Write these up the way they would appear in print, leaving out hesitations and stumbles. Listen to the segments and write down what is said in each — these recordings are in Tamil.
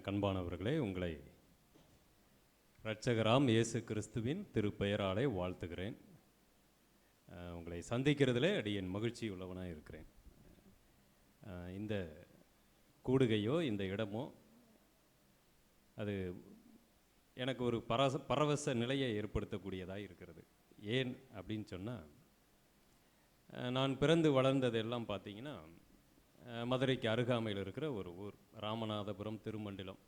எனக்கு அன்பானவர்களே, உங்களை இரட்சகராம் இயேசு கிறிஸ்துவின் திருப்பெயராலே வாழ்த்துகிறேன். உங்களை சந்திக்கிறதுல அடியேன் மகிழ்ச்சி உள்ளவனாக இருக்கிறேன். இந்த கூடுகையோ இந்த இடமோ அது எனக்கு ஒரு பரவச நிலையை ஏற்படுத்தக்கூடியதாக இருக்கிறது. ஏன் அப்படின்னு சொன்னால், நான் பிறந்து வளர்ந்ததெல்லாம் பார்த்தீங்கன்னா மதுரைக்கு அருகாமையில் இருக்கிற ஒரு ஊர் ராமநாதபுரம் திருமண்டலம்.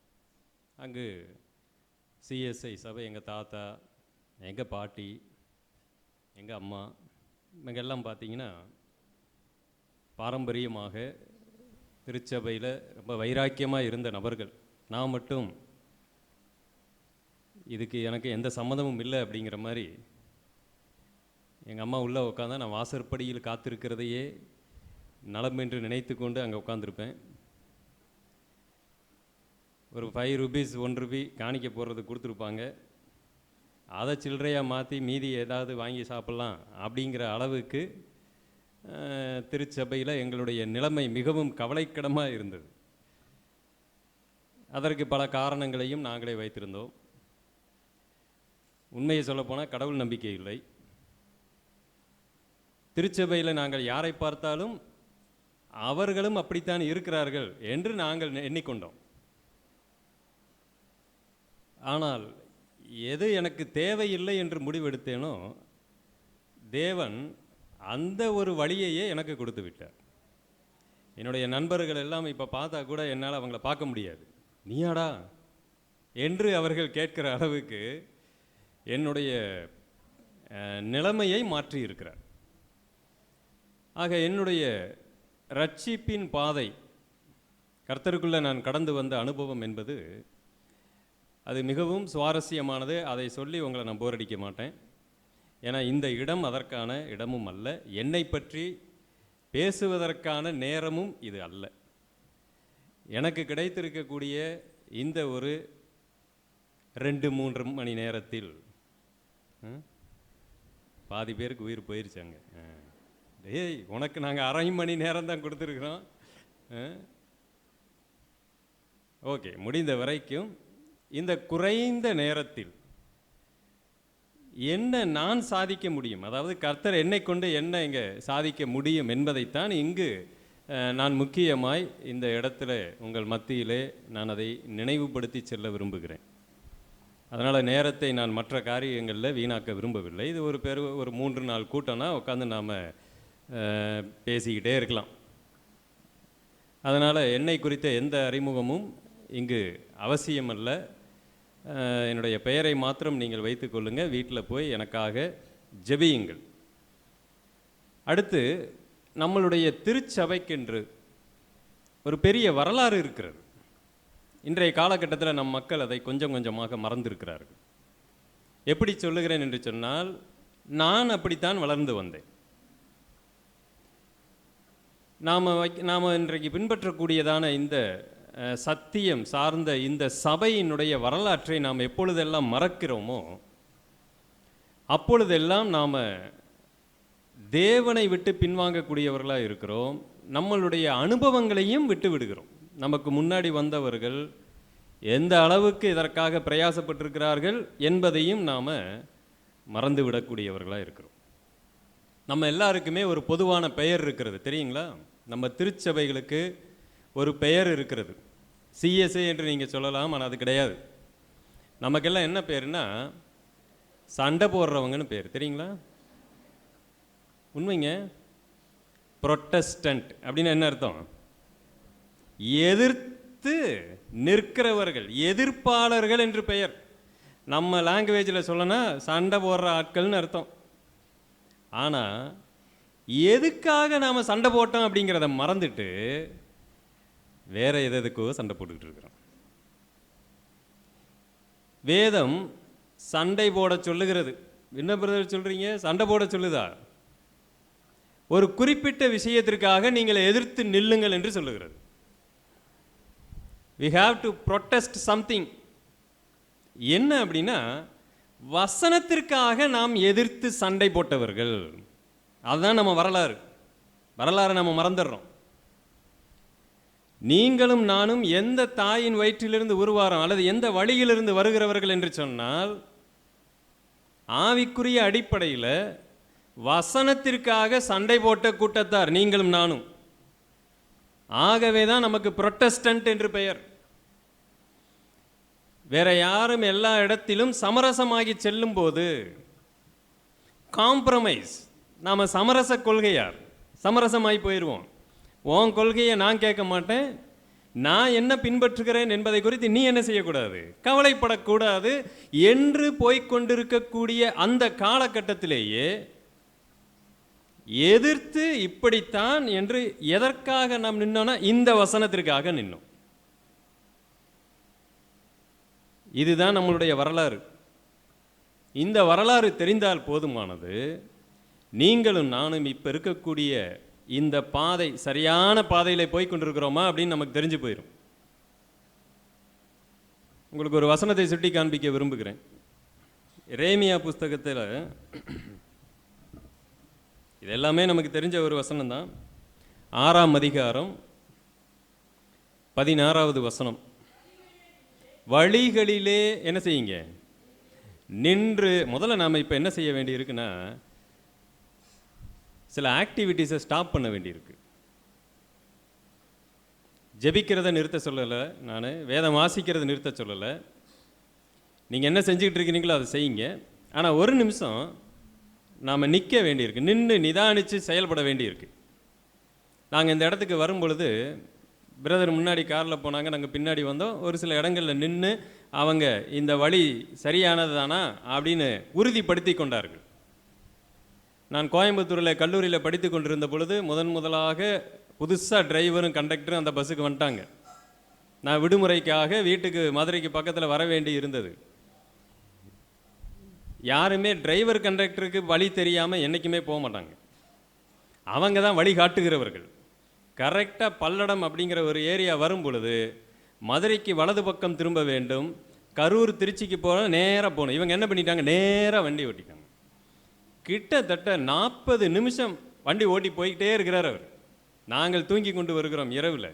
அங்கு சிஎஸ்ஐ சபை, எங்கள் தாத்தா, எங்கள் பாட்டி, எங்கள் அம்மா, இவங்கெல்லாம் பார்த்தீங்கன்னா பாரம்பரியமாக திருச்சபையில் ரொம்ப வைராக்கியமாக இருந்த நபர்கள். நான் மட்டும் இதுக்கு எனக்கு எந்த சம்மந்தமும் இல்லை அப்படிங்கிற மாதிரி எங்கள் அம்மா உள்ளே உட்காந்தா நான் வாசற்படியில் காத்திருக்கிறதையே நலம் என்று நினைத்து கொண்டு அங்கே உட்காந்துருப்பேன். ஒரு 5 ரூபீஸ் 1 ரூபி காணிக்க போடுறது கொடுத்துருப்பாங்க. அதை சில்லறையாக மாற்றி மீதி ஏதாவது வாங்கி சாப்பிட்லாம் அப்படிங்கிற அளவுக்கு திருச்சபையில் எங்களுடைய நிலைமை மிகவும் கவலைக்கிடமாக இருந்தது. அதற்கு பல காரணங்களையும் நாங்களே வைத்திருந்தோம். உண்மையை சொல்லப்போனால் கடவுள் நம்பிக்கை இல்லை. திருச்சபையில் நாங்கள் யாரை பார்த்தாலும் அவர்களும் அப்படித்தான் இருக்கிறார்கள் என்று நாங்கள் எண்ணிக்கொண்டோம். ஆனால் எது எனக்கு தேவையில்லை என்று முடிவெடுத்தேனோ, தேவன் அந்த ஒரு வழியையே எனக்கு கொடுத்து விட்டார். என்னுடைய நண்பர்கள் எல்லாம் இப்போ பார்த்தா கூட என்னால் அவங்கள பார்க்க முடியாது. நீயாடா என்று அவர்கள் கேட்கிற அளவுக்கு என்னுடைய நிலைமையை மாற்றி இருக்கிறார். ஆக என்னுடைய ரட்சிப்பின் பாதை, கர்த்தருக்குள்ளே நான் கடந்து வந்த அனுபவம் என்பது அது மிகவும் சுவாரஸ்யமானது. அதை சொல்லி உங்களை நான் போர் அடிக்க மாட்டேன். ஏன்னா இந்த இடம் அதற்கான இடமும் அல்ல, என்னை பற்றி பேசுவதற்கான நேரமும் இது அல்ல. எனக்கு கிடைத்திருக்கக்கூடிய இந்த ஒரு 2-3 மணி நேரத்தில் பாதி பேருக்கு உயிர் போயிருச்சாங்க. டேய், உனக்கு நாங்கள் 1/2 மணி நேரம் தான் கொடுத்துருக்குறோம். ஓகே, முடிந்த வரைக்கும் இந்த குறைந்த நேரத்தில் என்ன நான் சாதிக்க முடியும், அதாவது கர்த்தர் என்னை கொண்டு என்ன இங்கே சாதிக்க முடியும் என்பதைத்தான் இங்கு நான் முக்கியமாய் இந்த இடத்துல உங்கள் மத்தியிலே நான் அதை நினைவுபடுத்தி செல்ல விரும்புகிறேன். அதனால் நேரத்தை நான் மற்ற காரியங்களில் வீணாக்க விரும்பவில்லை. இது ஒரு 3 நாள் கூட்டம்னா உட்காந்து நாம் பேசிக்கிட்டே இருக்கலாம். அதனால் என்னை குறித்த எந்த அறிமுகமும் இங்கு அவசியமல்ல. என்னுடைய பெயரை மாத்திரம் நீங்கள் வைத்து கொள்ளுங்கள். வீட்டில் போய் எனக்காக ஜெபியுங்கள். அடுத்து, நம்மளுடைய திருச்சபைக்கென்று ஒரு பெரிய வரலாறு இருக்கிறது. இன்றைய காலகட்டத்தில் நம் மக்கள் அதை கொஞ்சம் கொஞ்சமாக மறந்திருக்கிறார்கள். எப்படி சொல்லுகிறேன் என்று சொன்னால், நான் அப்படித்தான் வளர்ந்து வந்தேன். நாம் இன்றைக்கு பின்பற்றக்கூடியதான இந்த சத்தியம் சார்ந்த இந்த சபையினுடைய வரலாற்றை நாம் எப்பொழுதெல்லாம் மறக்கிறோமோ அப்பொழுதெல்லாம் நாம் தேவனை விட்டு பின்வாங்கக்கூடியவர்களாக இருக்கிறோம். நம்மளுடைய அனுபவங்களையும் விட்டு விடுகிறோம். நமக்கு முன்னாடி வந்தவர்கள் எந்த அளவுக்கு இதற்காக பிரயாசப்பட்டிருக்கிறார்கள் என்பதையும் நாம் மறந்து விடக்கூடியவர்களாக இருக்கிறோம். நம்ம எல்லாருக்குமே ஒரு பொதுவான பெயர் இருக்கிறது, தெரியுங்களா? நம்ம திருச்சபைகளுக்கு ஒரு பெயர் இருக்கிறது. சிஎஸ்ஐ என்று நீங்கள் சொல்லலாம், ஆனால் அது கிடையாது. நமக்கெல்லாம் என்ன பேருன்னா சண்டை போடுறவங்கன்னு பேர், தெரியுங்களா? உண்மைங்க. புரொட்டஸ்டன்ட் அப்படின்னு என்ன அர்த்தம்? எதிர்த்து நிற்கிறவர்கள், எதிர்ப்பாளர்கள் என்று பெயர். நம்ம லாங்குவேஜில் சொல்லனா சண்டை போடுற ஆட்கள்னு அர்த்தம். ஆனால் எதுக்காக நாம் சண்டை போட்டோம் அப்படிங்கிறத மறந்துட்டு வேற எதுக்கோ சண்டை போட்டுக்கிட்டு இருக்கிறோம். வேதம் சண்டை போட சொல்லுகிறது. என்ன பிரதர் சொல்றீங்க, சண்டை போட சொல்லுதா? ஒரு குறிப்பிட்ட விஷயத்திற்காக நீங்கள் எதிர்த்து நில்லுங்கள் என்று சொல்லுகிறது. we have to protest something. என்ன அப்படின்னா, வசனத்திற்காக நாம் எதிர்த்து சண்டை போட்டவர்கள். அதுதான் நம்ம வரலாறு. நம்ம மறந்துடுறோம். நீங்களும் நானும் எந்த தாயின் வயிற்றிலிருந்து உருவாரோம் அல்லது எந்த வழியிலிருந்து வருகிறவர்கள் என்று சொன்னால் ஆவிக்குரிய அடிப்படையில் வசனத்திற்காக சண்டை போட்ட கூட்டத்தார் நீங்களும் நானும். ஆகவே தான் நமக்கு புரொட்டஸ்டன்ட் என்று பெயர். வேற யாரும் எல்லா இடத்திலும் சமரசமாகி செல்லும் போது காம்ப்ரமைஸ், நாம் சமரச கொள்கையார், சமரசமாகி போயிடுவோம். உன் கொள்கையை நான் கேட்க மாட்டேன், நான் என்ன பின்பற்றுகிறேன் என்பதை குறித்து நீ என்ன செய்யக்கூடாது, கவலைப்படக்கூடாது என்று போய்கொண்டிருக்கக்கூடிய அந்த காலகட்டத்திலேயே எதிர்த்து இப்படித்தான் என்று எதற்காக நாம் நின்னோம்னா இந்த வசனத்திற்காக நின்னோம். இதுதான் நம்மளுடைய வரலாறு. இந்த வரலாறு தெரிந்தால் போதுமானது. நீங்களும் நானும் இப்போ இருக்கக்கூடிய இந்த பாதை சரியான பாதையில் போய் கொண்டிருக்கிறோமா அப்படின்னு நமக்கு தெரிஞ்சு போயிடும். உங்களுக்கு ஒரு வசனத்தை சுட்டி காண்பிக்க விரும்புகிறேன். எரேமியா புஸ்தகத்தில் இது எல்லாமே நமக்கு தெரிஞ்ச ஒரு வசனம் தான். 6ஆம் அதிகாரம் 16வது வசனம். வழிகளிலே என்ன செய்யுங்க, நின்று. முதல்ல நாம் இப்போ என்ன செய்ய வேண்டி இருக்குன்னா, சில ஆக்டிவிட்டீஸை ஸ்டாப் பண்ண வேண்டியிருக்கு. ஜெபிக்கிறத நிறுத்த சொல்லலை, நான் வேதம் வாசிக்கிறத நிறுத்த சொல்லலை. நீங்கள் என்ன செஞ்சுக்கிட்டு இருக்கிறீங்களோ அதை செய்யுங்க. ஆனால் ஒரு நிமிஷம் நாம் நிற்க வேண்டியிருக்கு, நின்று நிதானித்து செயல்பட வேண்டியிருக்கு. நாங்கள் இந்த இடத்துக்கு வரும் பொழுது பிரதர் முன்னாடி காரில் போனாங்க, நாங்கள் பின்னாடி வந்தோம். ஒரு சில இடங்களில் நின்று அவங்க இந்த வழி சரியானது தானா அப்படின்னு உறுதிப்படுத்தி கொண்டார்கள். நான் கோயம்புத்தூரில் கல்லூரியில் படித்து கொண்டிருந்த பொழுது முதலாக புதுசாக டிரைவரும் கண்டக்டரும் அந்த பஸ்ஸுக்கு வந்துட்டாங்க. நான் விடுமுறைக்காக வீட்டுக்கு மதுரைக்கு பக்கத்தில் வர வேண்டி இருந்தது. யாருமே டிரைவர் கண்டக்டருக்கு வழி தெரியாமல் என்றைக்குமே போக மாட்டாங்க. அவங்க தான் வழி காட்டுகிறவர்கள். கரெக்டாக பல்லடம் அப்படிங்கிற ஒரு ஏரியா வரும் பொழுது மதுரைக்கு வலது பக்கம் திரும்ப வேண்டும், கரூர் திருச்சிக்கு போக நேராக போகணும். இவங்க என்ன பண்ணிட்டாங்க, நேராக வண்டி ஓட்டிட்டாங்க. கிட்டத்தட்ட 40 நிமிஷம் வண்டி ஓட்டி போய்கிட்டே இருக்கிறார் அவர். நாங்கள் தூங்கி கொண்டு வருகிறோம் இரவில்.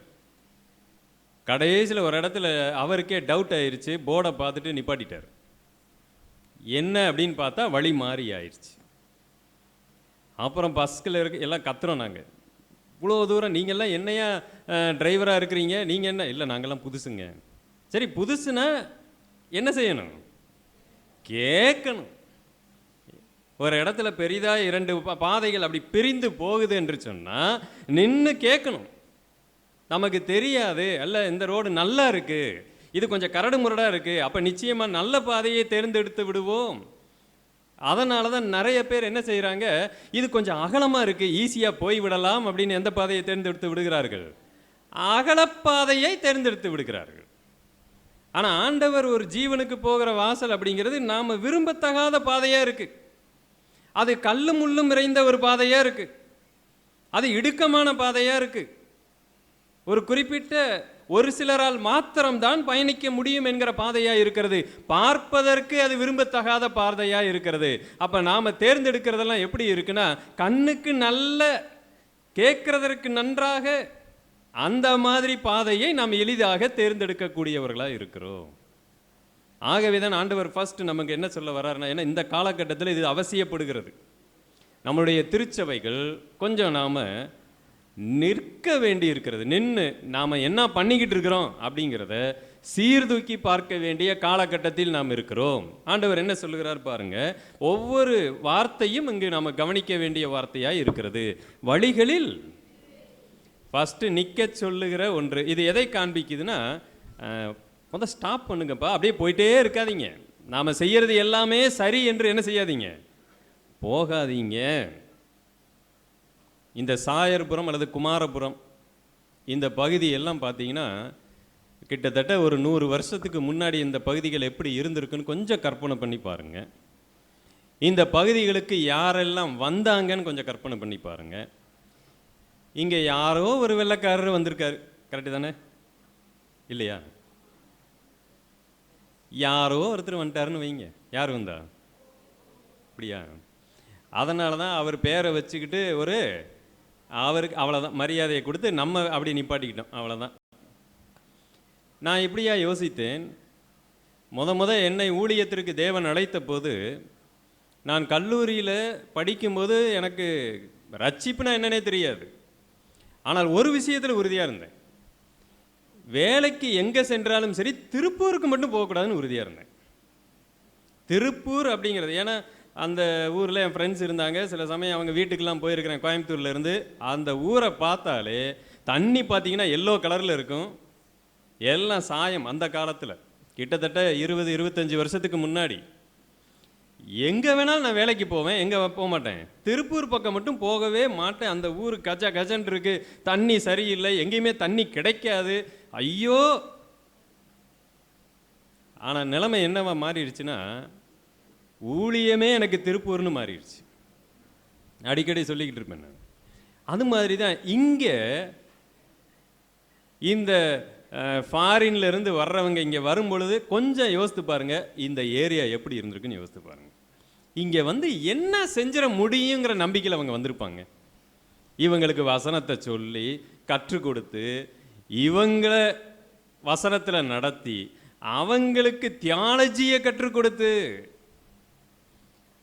கடைசியில் ஒரு இடத்துல அவருக்கே டவுட் ஆயிடுச்சு, போர்டை பார்த்துட்டு நிப்பாட்டிட்டார். என்ன அப்படின்னு பார்த்தா வழி மாறி ஆயிடுச்சு. அப்புறம் பஸ்ஸில் இருக்க எல்லாம் கத்துறோம். நாங்கள் இவ்வளோ தூரம், நீங்கள்லாம் என்னையா டிரைவராக இருக்கிறீங்க, நீங்கள் என்ன, இல்லை நாங்கள்லாம் புதுசுங்க. சரி, புதுசுன்னா என்ன செய்யணும், கேட்கணும். ஒரு இடத்துல பெரிதாக 2 பாதைகள் அப்படி பிரிந்து போகுது என்று சொன்னால் நின்று கேட்கணும். நமக்கு தெரியாது, அல்ல இந்த ரோடு நல்லா இருக்குது, இது கொஞ்சம் கரடு முரடாக இருக்குது, அப்போ நிச்சயமாக நல்ல பாதையை தேர்ந்தெடுத்து விடுவோம். அதனால தான் நிறைய பேர் என்ன செய்கிறாங்க, இது கொஞ்சம் அகலமாக இருக்குது, ஈஸியாக போய் விடலாம் அப்படின்னு எந்த பாதையை தேர்ந்தெடுத்து விடுகிறார்கள், அகலப்பாதையை தேர்ந்தெடுத்து விடுகிறார்கள். ஆனால் ஆண்டவர் ஒரு ஜீவனுக்கு போகிற வாசல் அப்படிங்கிறது நாம் விரும்பத்தகாத பாதையாக இருக்குது. அது கல்லு முள்ளும் நிறைந்த ஒரு பாதையாக இருக்குது, அது இடுக்கமான பாதையாக இருக்குது. ஒரு குறிப்பிட்ட ஒரு சிலரால் மாத்திரம்தான் பயணிக்க முடியும் என்கிற பாதையாக இருக்கிறது. பார்ப்பதற்கு அது விரும்பத்தகாத பாதையாக இருக்கிறது. அப்போ நாம் தேர்ந்தெடுக்கிறதெல்லாம் எப்படி இருக்குன்னா, கண்ணுக்கு நல்ல, கேட்கறதற்கு நன்றாக, அந்த மாதிரி பாதையை நாம் எளிதாக தேர்ந்தெடுக்கக்கூடியவர்களாக இருக்கிறோம். ஆகவே தான் ஆண்டவர் ஃபர்ஸ்ட் நமக்கு என்ன சொல்ல வர்றாருன்னா, ஏன்னா இந்த காலகட்டத்தில் இது அவசியப்படுகிறது. நம்மளுடைய திருச்சபைகள் கொஞ்சம் நாம் நிற்க வேண்டி இருக்கிறது. நின்று நாம் என்ன பண்ணிக்கிட்டு இருக்கிறோம் அப்படிங்கிறத சீர்தூக்கி பார்க்க வேண்டிய காலகட்டத்தில் நாம் இருக்கிறோம். ஆண்டவர் என்ன சொல்லுகிறார் பாருங்க, ஒவ்வொரு வார்த்தையும் இங்கு நாம் கவனிக்க வேண்டிய வார்த்தையாக இருக்கிறது. வழிகளில் ஃபஸ்ட்டு நிற்க சொல்லுகிற ஒன்று. இது எதை காண்பிக்குதுன்னா, முதல் ஸ்டாப் பண்ணுங்கப்பா, அப்படியே போயிட்டே இருக்காதீங்க. நாம் செய்கிறது எல்லாமே சரி என்று என்ன செய்யாதீங்க, போகாதீங்க. இந்த சாயர்புரம் அல்லது குமாரபுரம் இந்த பகுதி எல்லாம் பார்த்தீங்கன்னா கிட்டத்தட்ட ஒரு 100 வருஷத்துக்கு முன்னாடி இந்த பகுதிகள் எப்படி இருந்திருக்குன்னு கொஞ்சம் கற்பனை பண்ணி பாருங்கள். இந்த பகுதிகளுக்கு யாரெல்லாம் வந்தாங்கன்னு கொஞ்சம் கற்பனை பண்ணி பாருங்கள். இங்கே யாரோ ஒரு வெள்ளைக்காரர் வந்திருக்காரு, கரெக்டு தானே இல்லையா? யாரோ ஒருத்தர் வந்துட்டாருன்னு வைங்க. யார் வந்தா அப்படியா? அதனால தான் அவர் பேரை வச்சுக்கிட்டு அவருக்கு அவ்வளோதான் மரியாதையை கொடுத்து நம்ம அப்படி நிப்பாட்டிக்கிட்டோம், அவ்வளோதான். நான் இப்படியா யோசித்தேன். என்னை ஊழியத்திற்கு தேவன் அழைத்த போது, நான் கல்லூரியில் படிக்கும்போது எனக்கு ரட்சிப்புனா என்னன்னே தெரியாது. ஆனால் ஒரு விஷயத்தில் உறுதியாக இருந்தேன். வேலைக்கு எங்கே சென்றாலும் சரி திருப்பூருக்கு மட்டும் போகக்கூடாதுன்னு உறுதியாக இருந்தேன். திருப்பூர் அப்படிங்கிறது, ஏன்னா அந்த ஊரில் என் ஃப்ரெண்ட்ஸ் இருந்தாங்க. சில சமயம் அவங்க வீட்டுக்கெல்லாம் போயிருக்கிறேன் கோயம்புத்தூர்லேருந்து. அந்த ஊரை பார்த்தாலே தண்ணி பார்த்தீங்கன்னா எல்லோ கலரில் இருக்கும். எல்லாம் சாயம். அந்த காலத்தில் கிட்டத்தட்ட 20-25 வருஷத்துக்கு முன்னாடி. எங்கே வேணாலும் நான் வேலைக்கு போவேன், எங்கே போக மாட்டேன், திருப்பூர் பக்கம் மட்டும் போகவே மாட்டேன். அந்த ஊர் கஜன் இருக்கு, தண்ணி சரியில்லை, எங்கேயுமே தண்ணி கிடைக்காது. ஐயோ! ஆனால் நிலைமை என்னவா மாறிடுச்சுன்னா, ஊழியமே எனக்கு திருப்பூர்னு மாறிடுச்சு. அடிக்கடி சொல்லிக்கிட்டு இருப்பேன் நான். அது மாதிரி தான் இங்கே இந்த ஃபாரின்ல இருந்து வர்றவங்க இங்கே வரும் பொழுது கொஞ்சம் யோசித்து பாருங்க, இந்த ஏரியா எப்படி இருந்திருக்குன்னு யோசித்து பாருங்க. இங்கே வந்து என்ன செஞ்சிட முடியுங்கிற நம்பிக்கையில் அவங்க வந்திருப்பாங்க. இவங்களுக்கு வசனத்தை சொல்லி கற்றுக் கொடுத்து, இவங்கள வசனத்தில் நடத்தி, அவங்களுக்கு தியாலஜியை கற்றுக் கொடுத்து,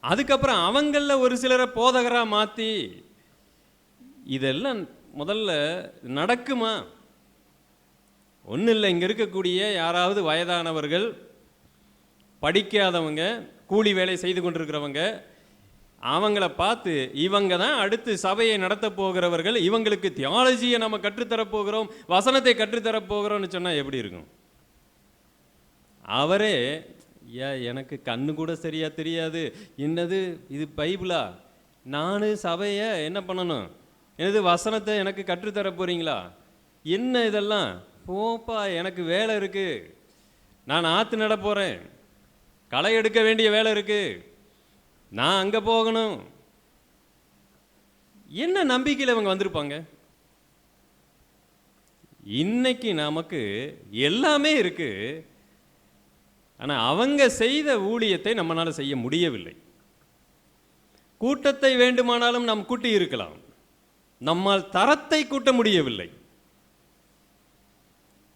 அதுக்கப்புறம் அவங்களில் ஒரு சிலரை போதகராக மாற்றி, இதெல்லாம் முதல்ல நடக்குமா? ஒன்றும் இல்லை. இங்கே இருக்கக்கூடிய யாராவது வயதானவர்கள், படிக்காதவங்க, கூலி வேலை செய்து கொண்டிருக்கிறவங்க, அவங்கள பார்த்து இவங்க தான் அடுத்து சபையை நடத்த போகிறவர்கள், இவங்களுக்கு தியாலஜியை நம்ம கற்றுத்தரப்போகிறோம், வசனத்தை கற்றுத்தரப்போகிறோம்னு சொன்னால் எப்படி இருக்கும்? அவரே எனக்கு கண்ணு கூட சரியா தெரியாது, என்னது இது பைபிளா, நான் சபையை என்ன பண்ணணும், என்னது வசனத்தை எனக்கு கற்றுத்தர போறீங்களா, என்ன இதெல்லாம், போப்பா எனக்கு வேலை இருக்கு, நான் ஆற்று நட போகிறேன், களை எடுக்க வேண்டிய வேலை இருக்கு, நான் அங்கே போகணும். என்ன நம்பிக்கையில் இவங்க வந்திருப்பாங்க? இன்னைக்கு நமக்கு எல்லாமே இருக்கு, ஆனால் அவங்க செய்த ஊழியத்தை நம்மளால் செய்ய முடியவில்லை. கூட்டத்தை வேண்டுமானாலும் நாம் கூட்டி இருக்கலாம், நம்மால் தரத்தை கூட்ட முடியவில்லை.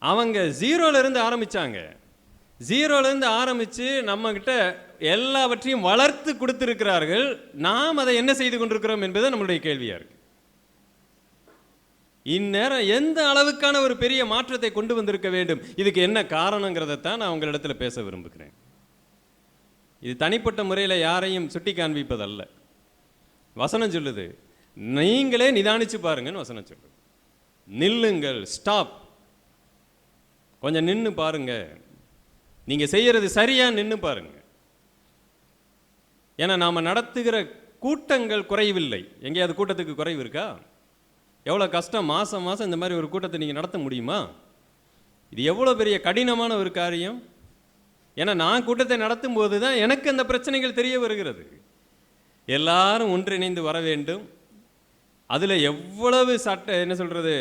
அவங்க ஜீரோலேருந்து ஆரம்பித்தாங்க. ஜீரோலேருந்து ஆரம்பித்து நம்மக்கிட்ட எல்லாவற்றையும் வளர்த்து கொடுத்துருக்கிறார்கள். நாம் அதை என்ன செய்து கொண்டிருக்கிறோம் என்பது நம்மளுடைய கேள்வியாக இருக்கு. இந்நேரம் எந்த அளவுக்கான ஒரு பெரிய மாற்றத்தை கொண்டு வந்திருக்க வேண்டும், இதுக்கு என்ன காரணங்கிறதைத்தான் நான் உங்களிடத்தில் பேச விரும்புகிறேன். இது தனிப்பட்ட முறையில் யாரையும் சுட்டி காண்பிப்பதல்ல. வசனம் சொல்லுது, நீங்களே நிதானிச்சு பாருங்கன்னு வசனம் சொல்லுது. நில்லுங்கள், ஸ்டாப், கொஞ்சம் நின்று பாருங்க, நீங்க செய்யறது சரியா நின்று பாருங்க. ஏன்னா நாம நடத்துகிற கூட்டங்கள் குறைவில்லை. எங்கேயாவது கூட்டத்துக்கு குறைவு இருக்கா? எவ்வளோ கஷ்டம், மாதம் மாதம் இந்த மாதிரி ஒரு கூட்டத்தை நீங்கள் நடத்த முடியுமா? இது எவ்வளோ பெரிய கடினமான ஒரு காரியம். ஏன்னா நான் கூட்டத்தை நடத்தும் போது தான் எனக்கு அந்த பிரச்சனைகள் தெரிய வருகிறது. எல்லாரும் ஒன்றிணைந்து வர வேண்டும். அதில் எவ்வளவு என்ன சொல்கிறது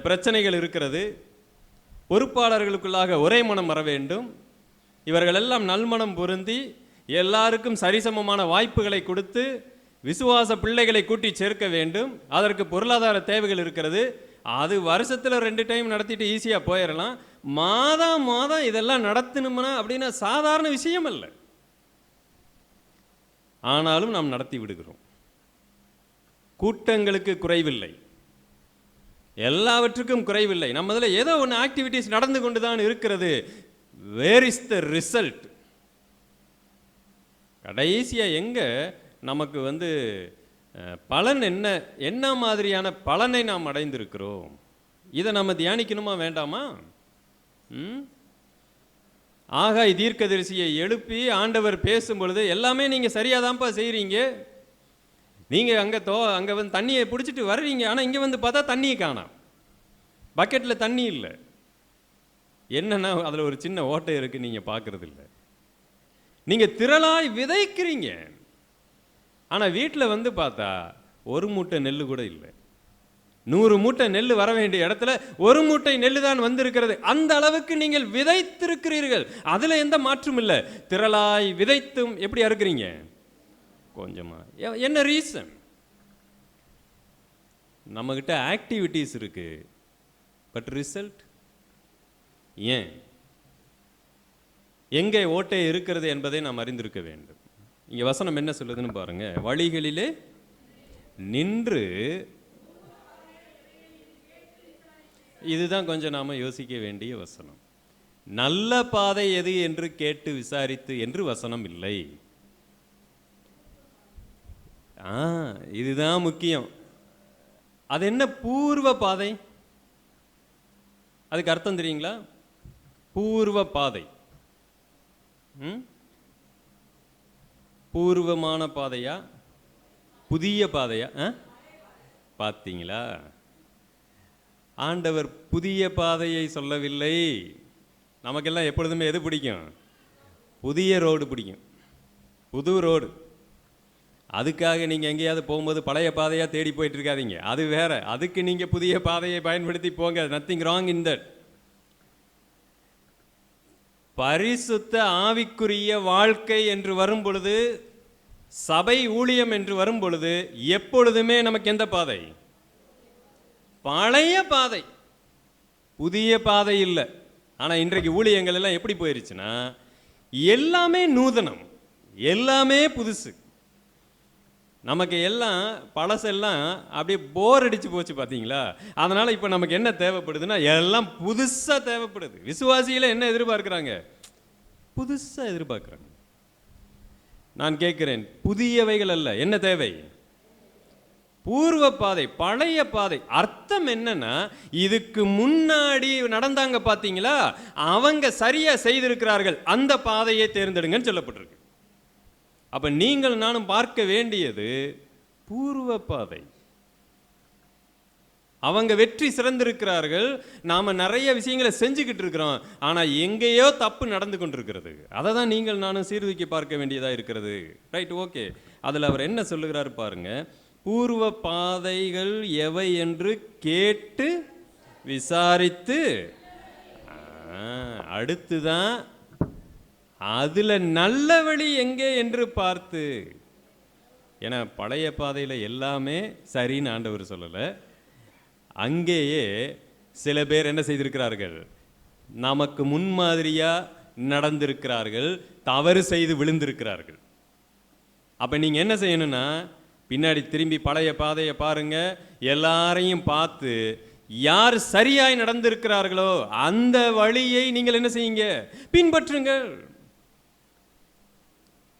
பிரச்சனைகள் இருக்கிறது. பொறுப்பாளர்களுக்குள்ளாக ஒரே மனம் வர வேண்டும். இவர்கள் எல்லாம் நல்மனம் பொருந்தி எல்லாருக்கும் சரிசமமான வாய்ப்புகளை கொடுத்து விசுவாச பிள்ளைகளை கூட்டி சேர்க்க வேண்டும். அதற்கு பொருளாதார தேவைகள் இருக்கிறது. அது வருஷத்தில் 2 டைம் நடத்திட்டு ஈஸியாக போயிடலாம். மாதம் மாதம் இதெல்லாம் நடத்தணும்னா அப்படின்னா சாதாரண விஷயம் அல்ல. ஆனாலும் நாம் நடத்தி விடுகிறோம். கூட்டங்களுக்கு குறைவில்லை, எல்லாவற்றுக்கும் குறைவில்லை. நம்ம இதில் ஏதோ ஒன்று ஆக்டிவிட்டிஸ் நடந்து கொண்டு தான் இருக்கிறது. Where is the result? கடைசியாக எங்கே நமக்கு வந்து பலன் என்ன மாதிரியான பலனை நாம் அடைந்திருக்கிறோம்? இதை நம்ம தியானிக்கணுமா வேண்டாமா? ஆகாய் தீர்க்கதரிசியை எழுப்பி ஆண்டவர் பேசும் பொழுது எல்லாமே நீங்கள் சரியாதான்ப்பா செய்கிறீங்க, நீங்கள் அங்கே வந்து தண்ணியை பிடிச்சிட்டு வர்றீங்க, ஆனால் இங்கே வந்து பார்த்தா தண்ணியை காணோம், பக்கெட்டில் தண்ணி இல்லை. என்னன்னா அதில் ஒரு சின்ன ஓட்டை இருக்குது, நீங்கள் பார்க்கறது இல்லை. நீங்கள் திரளாய் விதைக்கிறீங்க, ஆனால் வீட்டில் வந்து பார்த்தா ஒரு மூட்டை நெல் கூட இல்லை. 100 மூட்டை நெல் வர வேண்டிய இடத்துல 1 மூட்டை நெல் தான் வந்திருக்கிறது. அந்த அளவுக்கு நீங்கள் விதைத்திருக்கிறீர்கள், அதில் எந்த மாற்றும் இல்லை. திரளாய் விதைத்தும் எப்படி அறுக்கிறீங்க? கொஞ்சமா. என்ன ரீசன்? நம்மகிட்ட ஆக்டிவிட்டீஸ் இருக்கு, பட் ரிசல்ட் ஏன்? எங்கே ஓட்டை இருக்கிறது என்பதை நாம் அறிந்திருக்க வேண்டும். இங்கே வசனம் என்ன சொல்லுதுன்னு பாருங்க. வழிகளிலே நின்று, இதுதான் கொஞ்சம் நாம யோசிக்க வேண்டிய வசனம். நல்ல பாதை எது என்று கேட்டு விசாரித்து என்று வசனம் இல்லை. இதுதான் முக்கியம். அது என்ன பூர்வ பாதை? அதுக்கு அர்த்தம் தெரியுங்களா? பூர்வ பாதை பூர்வமான பாதையா புதிய பாதையா? பார்த்தீங்களா? ஆண்டவர் புதிய பாதையை சொல்லவில்லை. நமக்கெல்லாம் எப்பொழுதுமே எது பிடிக்கும்? புதிய ரோடு பிடிக்கும், புது ரோடு. அதுக்காக நீங்கள் எங்கேயாவது போகும்போது பழைய பாதையாக தேடி போயிட்டு இருக்காதீங்க. அது வேற. அதுக்கு நீங்கள் புதிய பாதையை பயன்படுத்தி போங்க. Nothing wrong in that. பரிசுத்த ஆவிக்குரிய வாழ்க்கை என்று வரும் பொழுது, சபை ஊழியம் என்று வரும் பொழுது, எப்பொழுதுமே நமக்கு எந்த பாதை? பழைய பாதை, புதிய பாதை இல்லை. ஆனால் இன்றைக்கு ஊழியங்கள் எல்லாம் எப்படி போயிருச்சுன்னா, எல்லாமே நூதனம், எல்லாமே புதுசு. நமக்கு எல்லாம் பழசெல்லாம் அப்படியே போர் அடிச்சு போச்சு, பார்த்தீங்களா? அதனால் இப்போ நமக்கு என்ன தேவைப்படுதுன்னா, எல்லாம் புதுசாக தேவைப்படுது. விசுவாசிகளை என்ன எதிர்பார்க்குறாங்க? புதுசாக எதிர்பார்க்குறாங்க. நான் கேட்குறேன், புதியவைகள் அல்ல, என்ன தேவை? பூர்வ பாதை, பழைய பாதை. அர்த்தம் என்னன்னா, இதுக்கு முன்னாடி நடந்தாங்க பார்த்தீங்களா, அவங்க சரியா செய்திருக்கிறார்கள், அந்த பாதையை தேர்ந்தெடுங்கன்னு சொல்லப்பட்டிருக்கு. அப்ப நீங்கள் நானும் பார்க்க வேண்டியது பூர்வ பாதை. அவங்க வெற்றி சிறந்திருக்கிறார்கள், நாம நிறைய விஷயங்களை செஞ்சுக்கிட்டு இருக்கிறோம், ஆனா எங்கேயோ தப்பு நடந்து கொண்டிருக்கிறது. அதை தான் நீங்கள் நானும் சீர்தூக்கி பார்க்க வேண்டியதா இருக்கிறது. Right, okay. அதுல அவர் என்ன சொல்லுகிறார் பாருங்க. பூர்வ பாதைகள் எவை என்று கேட்டு விசாரித்து, அடுத்துதான் அதுல நல்ல வழி எங்கே என்று பார்த்து. ஏன்னா பழைய பாதையில் எல்லாமே சரின்னு ஆண்டவர் சொல்லலை. அங்கேயே சில பேர் என்ன செய்திருக்கிறார்கள்? நமக்கு முன்மாதிரியா நடந்திருக்கிறார்கள், தவறு செய்து விழுந்திருக்கிறார்கள். அப்ப நீங்க என்ன செய்யணும்னா, பின்னாடி திரும்பி பழைய பாதையை பாருங்க, எல்லாரையும் பார்த்து யார் சரியாய் நடந்திருக்கிறார்களோ அந்த வழியை நீங்கள் என்ன செய்யுங்க? பின்பற்றுங்கள்.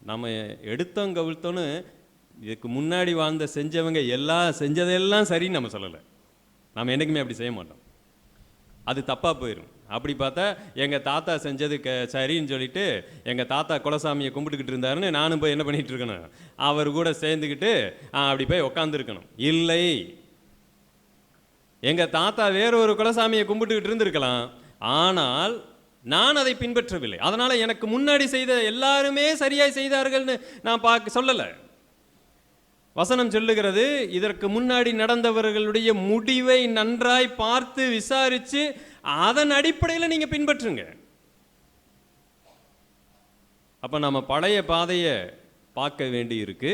நம்ம எடுத்தோம் கவிழ்த்தோன்னு இதுக்கு முன்னாடி வாழ்ந்த செஞ்சவங்க எல்லாம் செஞ்சதெல்லாம் சரின்னு நம்ம சொல்லலை. நம்ம என்றைக்குமே அப்படி செய்ய மாட்டோம். அது தப்பாக போயிடும். அப்படி பார்த்தா எங்கள் தாத்தா செஞ்சது சரின்னு சொல்லிட்டு எங்கள் தாத்தா குலசாமியை கும்பிட்டுக்கிட்டு இருந்தாருன்னு நானும் போய் என்ன பண்ணிகிட்டு இருக்கணும்? அவர் கூட சேர்ந்துக்கிட்டு அப்படி போய் உக்காந்துருக்கணும். இல்லை, எங்கள் தாத்தா வேறொரு குலசாமியை கும்பிட்டுக்கிட்டு இருந்திருக்கலாம், ஆனால் நான் அதை பின்பற்றவில்லை. அதனால் எனக்கு முன்னாடி செய்த எல்லாருமே சரியாய் செய்தார்கள்னு நான் சொல்லலை. வசனம் சொல்லுகிறது, இதற்கு முன்னாடி நடந்தவர்களுடைய முடிவை நன்றாய் பார்த்து விசாரித்து அதன் அடிப்படையில் நீங்க பின்பற்றுங்க. அப்ப நம்ம பழைய பாதையை பார்க்க வேண்டி இருக்கு.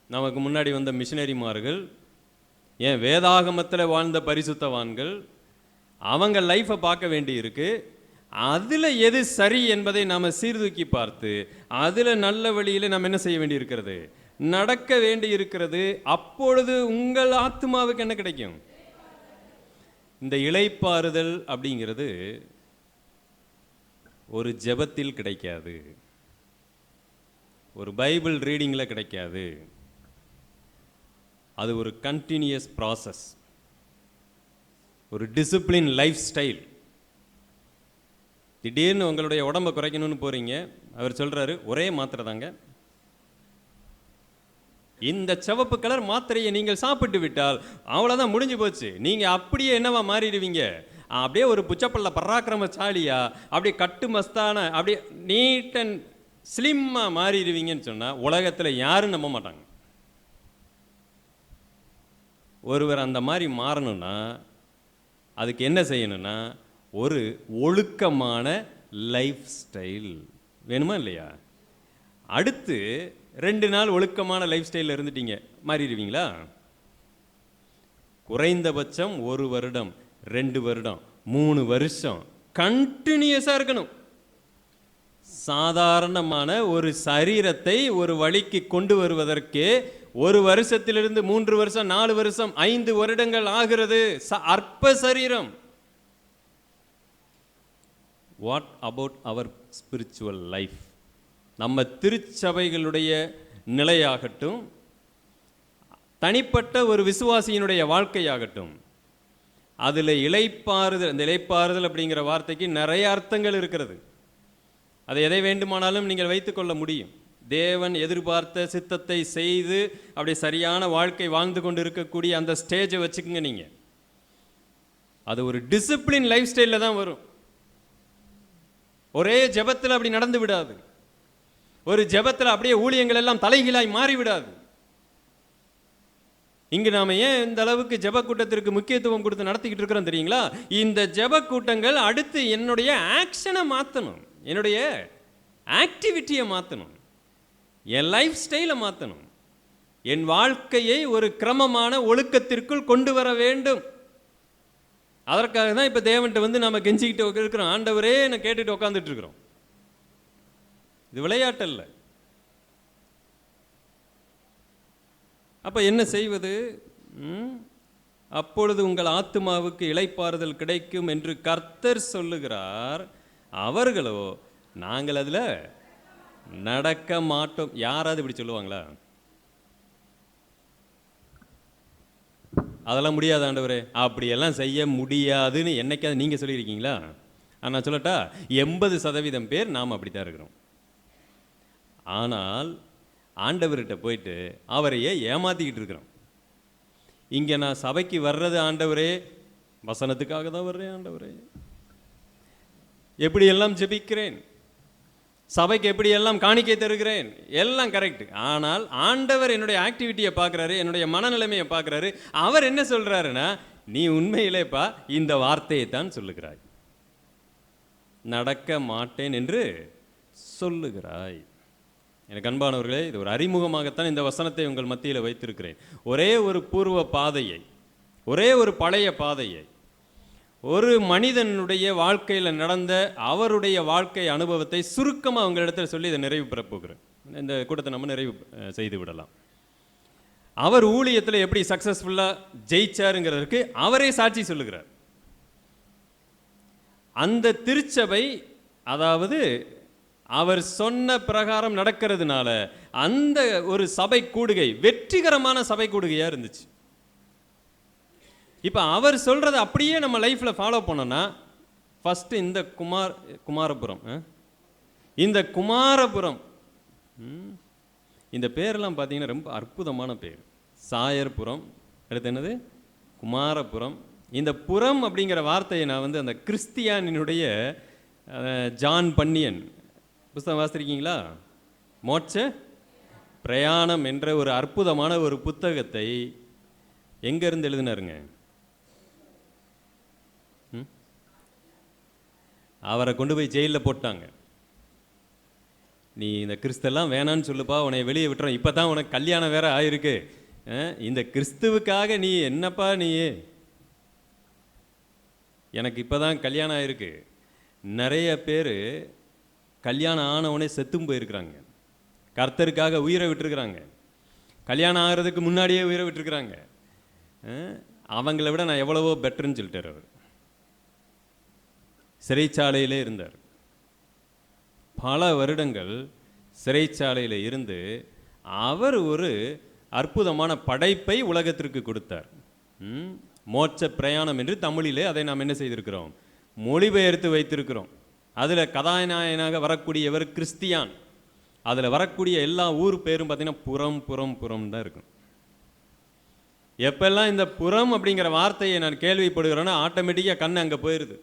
நமக்கு முன்னாடி வந்த மிஷினரிமார்கள், ஏன் வேதாகமத்தில் வாழ்ந்த பரிசுத்தவான்கள், அவங்க லைஃப்பை பார்க்க வேண்டி இருக்கு. அதில் எது சரி என்பதை நாம் சீர்தூக்கி பார்த்து அதில் நல்ல வழியில் நாம் என்ன செய்ய வேண்டி இருக்கிறது? நடக்க வேண்டி இருக்கிறது. அப்பொழுது உங்கள் ஆத்மாவுக்கு என்ன கிடைக்கும்? இந்த இளைப்பாறுதல் அப்படிங்கிறது ஒரு ஜெபத்தில் கிடைக்காது, ஒரு பைபிள் ரீடிங்கில் கிடைக்காது. அது ஒரு கண்டினியூஸ் ப்ராசஸ், ஒரு டிசிப்ளின் லைஃப் ஸ்டைல். திடீர்னு உங்களுடைய உடம்பை குறைக்கணும்னு போகிறீங்க, அவர் சொல்கிறாரு ஒரே மாத்திரை தாங்க, இந்த சிவப்பு கலர் மாத்திரையை நீங்கள் சாப்பிட்டு விட்டால் அவ்வளோதான், முடிஞ்சு போச்சு. நீங்கள் அப்படியே என்னவா மாறிடுவீங்க? அப்படியே ஒரு புச்சப்பள்ள பராக்கிரமசாலியா, அப்படியே கட்டு மஸ்தான, அப்படியே நீட் அண்ட் ஸ்லிம்மாக மாறிடுவீங்கன்னு சொன்னால் உலகத்தில் யாரும் நம்ப மாட்டாங்க. ஒருவர் அந்த மாதிரி மாறணும்னா அதுக்கு என்ன செய்யணும்னா, ஒரு ஒழுக்கமான லைஃப் ஸ்டைல் வேணுமா இல்லையா? அடுத்து 2 நாள் ஒழுக்கமான லைஃப் ஸ்டைலில் இருந்துட்டீங்க, மாறிடுவீங்களா? குறைந்தபட்சம் 1 வருடம், 2 வருடம், 3 வருஷம் கண்டினியூஸாக இருக்கணும். சாதாரணமான ஒரு சரீரத்தை ஒரு வழிக்கு கொண்டு வருவதற்கு 1 வருஷத்திலிருந்து 3 வருஷம் 4 வருஷம் 5 வருடங்கள் ஆகிறது. அற்ப சரீரம். What about our spiritual life? நம்ம திருச்சபைகளுடைய நிலையாகட்டும், தனிப்பட்ட ஒரு விசுவாசியினுடைய வாழ்க்கையாகட்டும், அதில் இளைப்பாறுதல், இந்த இளைப்பாறுதல் அப்படிங்கிற வார்த்தைக்கு நிறைய அர்த்தங்கள் இருக்கிறது. அதை எதை வேண்டுமானாலும் நீங்கள் வைத்துக்கொள்ள முடியும். தேவன் எதிர்பார்த்த சித்தத்தை செய்து அப்படி சரியான வாழ்க்கை வாழ்ந்து கொண்டு இருக்கக்கூடிய அந்த ஸ்டேஜை வச்சுக்கோங்க. நீங்கள் அது ஒரு டிசிப்ளின் லைஃப் ஸ்டைலில் தான் வரும். ஒரே ஜெபத்தில் அப்படி நடந்து விடாது. ஒரு ஜெபத்தில் அப்படியே ஊழியங்கள் எல்லாம் தலைகீழாய் மாறிவிடாது. இங்கு நாம ஏன் இந்த அளவுக்கு ஜெப கூட்டத்திற்கு முக்கியத்துவம் கொடுத்து நடத்திக்கிட்டு இருக்கிறோம் தெரியுங்களா? இந்த ஜெப கூட்டங்கள் அடுத்து என்னுடைய ஆக்ஷனை மாற்றணும், என்னுடைய ஆக்டிவிட்டியை மாற்றணும், என் லைஃப் ஸ்டைலை மாற்றணும், என் வாழ்க்கையை ஒரு கிரமமான ஒழுக்கத்திற்குள் கொண்டு வர வேண்டும். அதற்காக தான் இப்போ தேவன்கிட்ட வந்து நம்ம கெஞ்சிக்கிட்டு இருக்கிறோம். ஆண்டவரே நான் கேட்டுட்டு உட்காந்துட்டு இருக்கிறோம். இது விளையாட்டல்ல. அப்போ என்ன செய்வது? அப்பொழுது உங்கள் ஆத்துமாவுக்கு இளைப்பாறுதல் கிடைக்கும் என்று கர்த்தர் சொல்லுகிறார். அவர்களோ நாங்கள் அதில் நடக்க மாட்டோம். யாராவது இப்படி சொல்லுவாங்களா? அதெல்லாம் முடியாது ஆண்டவரே, அப்படியெல்லாம் செய்ய முடியாதுன்னு என்னைக்காவது நீங்கள் சொல்லியிருக்கீங்களா? நான் சொல்லட்டா, 80% பேர் நாம் அப்படித்தான் இருக்கிறோம். ஆனால் ஆண்டவர்கிட்ட போயிட்டு அவரையே ஏமாத்திக்கிட்டு இருக்கிறோம். இங்கே நான் சபைக்கு வர்றது ஆண்டவரே வசனத்துக்காக தான் வர்றேன், ஆண்டவரே எப்படியெல்லாம் ஜெபிக்கிறேன், சபைக்கு எப்படியெல்லாம் காணிக்கை தருகிறேன், எல்லாம் கரெக்ட். ஆனால் ஆண்டவர் என்னுடைய ஆக்டிவிட்டியை பார்க்குறாரு, என்னுடைய மனநிலைமையை பார்க்குறாரு. அவர் என்ன சொல்கிறாருன்னா, நீ உண்மையிலேப்பா இந்த வார்த்தையை தான் சொல்லுகிறாய், நடக்க மாட்டேன் என்று சொல்லுகிறாய். எனக்கு அன்பானவர்களே, இது ஒரு அறிமுகமாகத்தான் இந்த வசனத்தை உங்கள் மத்தியில் வைத்திருக்கிறேன். ஒரே ஒரு பூர்வ பாதையை, ஒரே ஒரு பழைய பாதையை, ஒரு மனிதனுடைய வாழ்க்கையில் நடந்த அவருடைய வாழ்க்கை அனுபவத்தை சுருக்கமாக உங்களிடத்தில் சொல்லி இதை நிறைவு பெற போகிறேன். இந்த கூட்டத்தை நம்ம நிறைவு செய்து விடலாம். அவர் ஊழியத்தில் எப்படி சக்ஸஸ்ஃபுல்லாக ஜெயிச்சாருங்கிறதுக்கு அவரே சாட்சி சொல்லுகிறார். அந்த திருச்சபை, அதாவது அவர் சொன்ன பிரகாரம் நடக்கிறதுனால அந்த ஒரு சபை கூடுகை வெற்றிகரமான சபை கூடுகையாக இருந்துச்சு. இப்போ அவர் சொல்கிறத அப்படியே நம்ம லைஃப்பில் ஃபாலோ பண்ணோன்னா, ஃபஸ்ட்டு இந்த குமாரபுரம், இந்த குமாரபுரம், இந்த பேரெல்லாம் பார்த்தீங்கன்னா ரொம்ப அற்புதமான பேர். சாயர்புரம், அடுத்து என்னது குமாரபுரம். இந்த புறம் அப்படிங்கிற வார்த்தையை நான் வந்து அந்த கிறிஸ்தியானினுடைய ஜான் பன்னியன் புத்தகம் வாசிச்சிருக்கீங்களா? மோட்ச பிரயாணம் என்ற ஒரு அற்புதமான ஒரு புத்தகத்தை எங்கேருந்து எழுதினாருங்க? அவரை கொண்டு போய் ஜெயிலில் போட்டாங்க. நீ இந்த கிறிஸ்தெல்லாம் வேணான்னு சொல்லுப்பா, உன்னை வெளியே விட்டுறோம், இப்போ தான் உனக்கு கல்யாணம் வேற ஆயிருக்கு, இந்த கிறிஸ்துவுக்காக நீ என்னப்பா நீ, எனக்கு இப்போ தான் கல்யாணம் ஆயிருக்கு. நிறைய பேர் கல்யாணம் ஆனவனே செத்தும் போயிருக்கிறாங்க, கர்த்தருக்காக உயிரை விட்டுருக்குறாங்க, கல்யாணம் ஆகிறதுக்கு முன்னாடியே உயிரை விட்டுருக்குறாங்க. அவங்கள விட நான் எவ்வளவோ பெட்டர்ன்னு சொல்லிட்டார். அவர் சிறைச்சாலையிலே இருந்தார். பல வருடங்கள் சிறைச்சாலையில் இருந்து அவர் ஒரு அற்புதமான படைப்பை உலகத்திற்கு கொடுத்தார். மோட்ச பிரயாணம் என்று தமிழிலே அதை நாம் என்ன செய்திருக்கிறோம்? மொழிபெயர்த்து வைத்திருக்கிறோம். அதில் கதாநாயகனாக வரக்கூடியவர் கிறிஸ்தியான். அதில் வரக்கூடிய எல்லா ஊர் பேரும் பார்த்தீங்கன்னா புறம் புறம் புறம் தான் இருக்கும். எப்பெல்லாம் இந்த புறம் அப்படிங்கிற வார்த்தையை நான் கேள்விப்படுகிறேன்னா ஆட்டோமேட்டிக்காக கண்ணு அங்கே போயிடுது.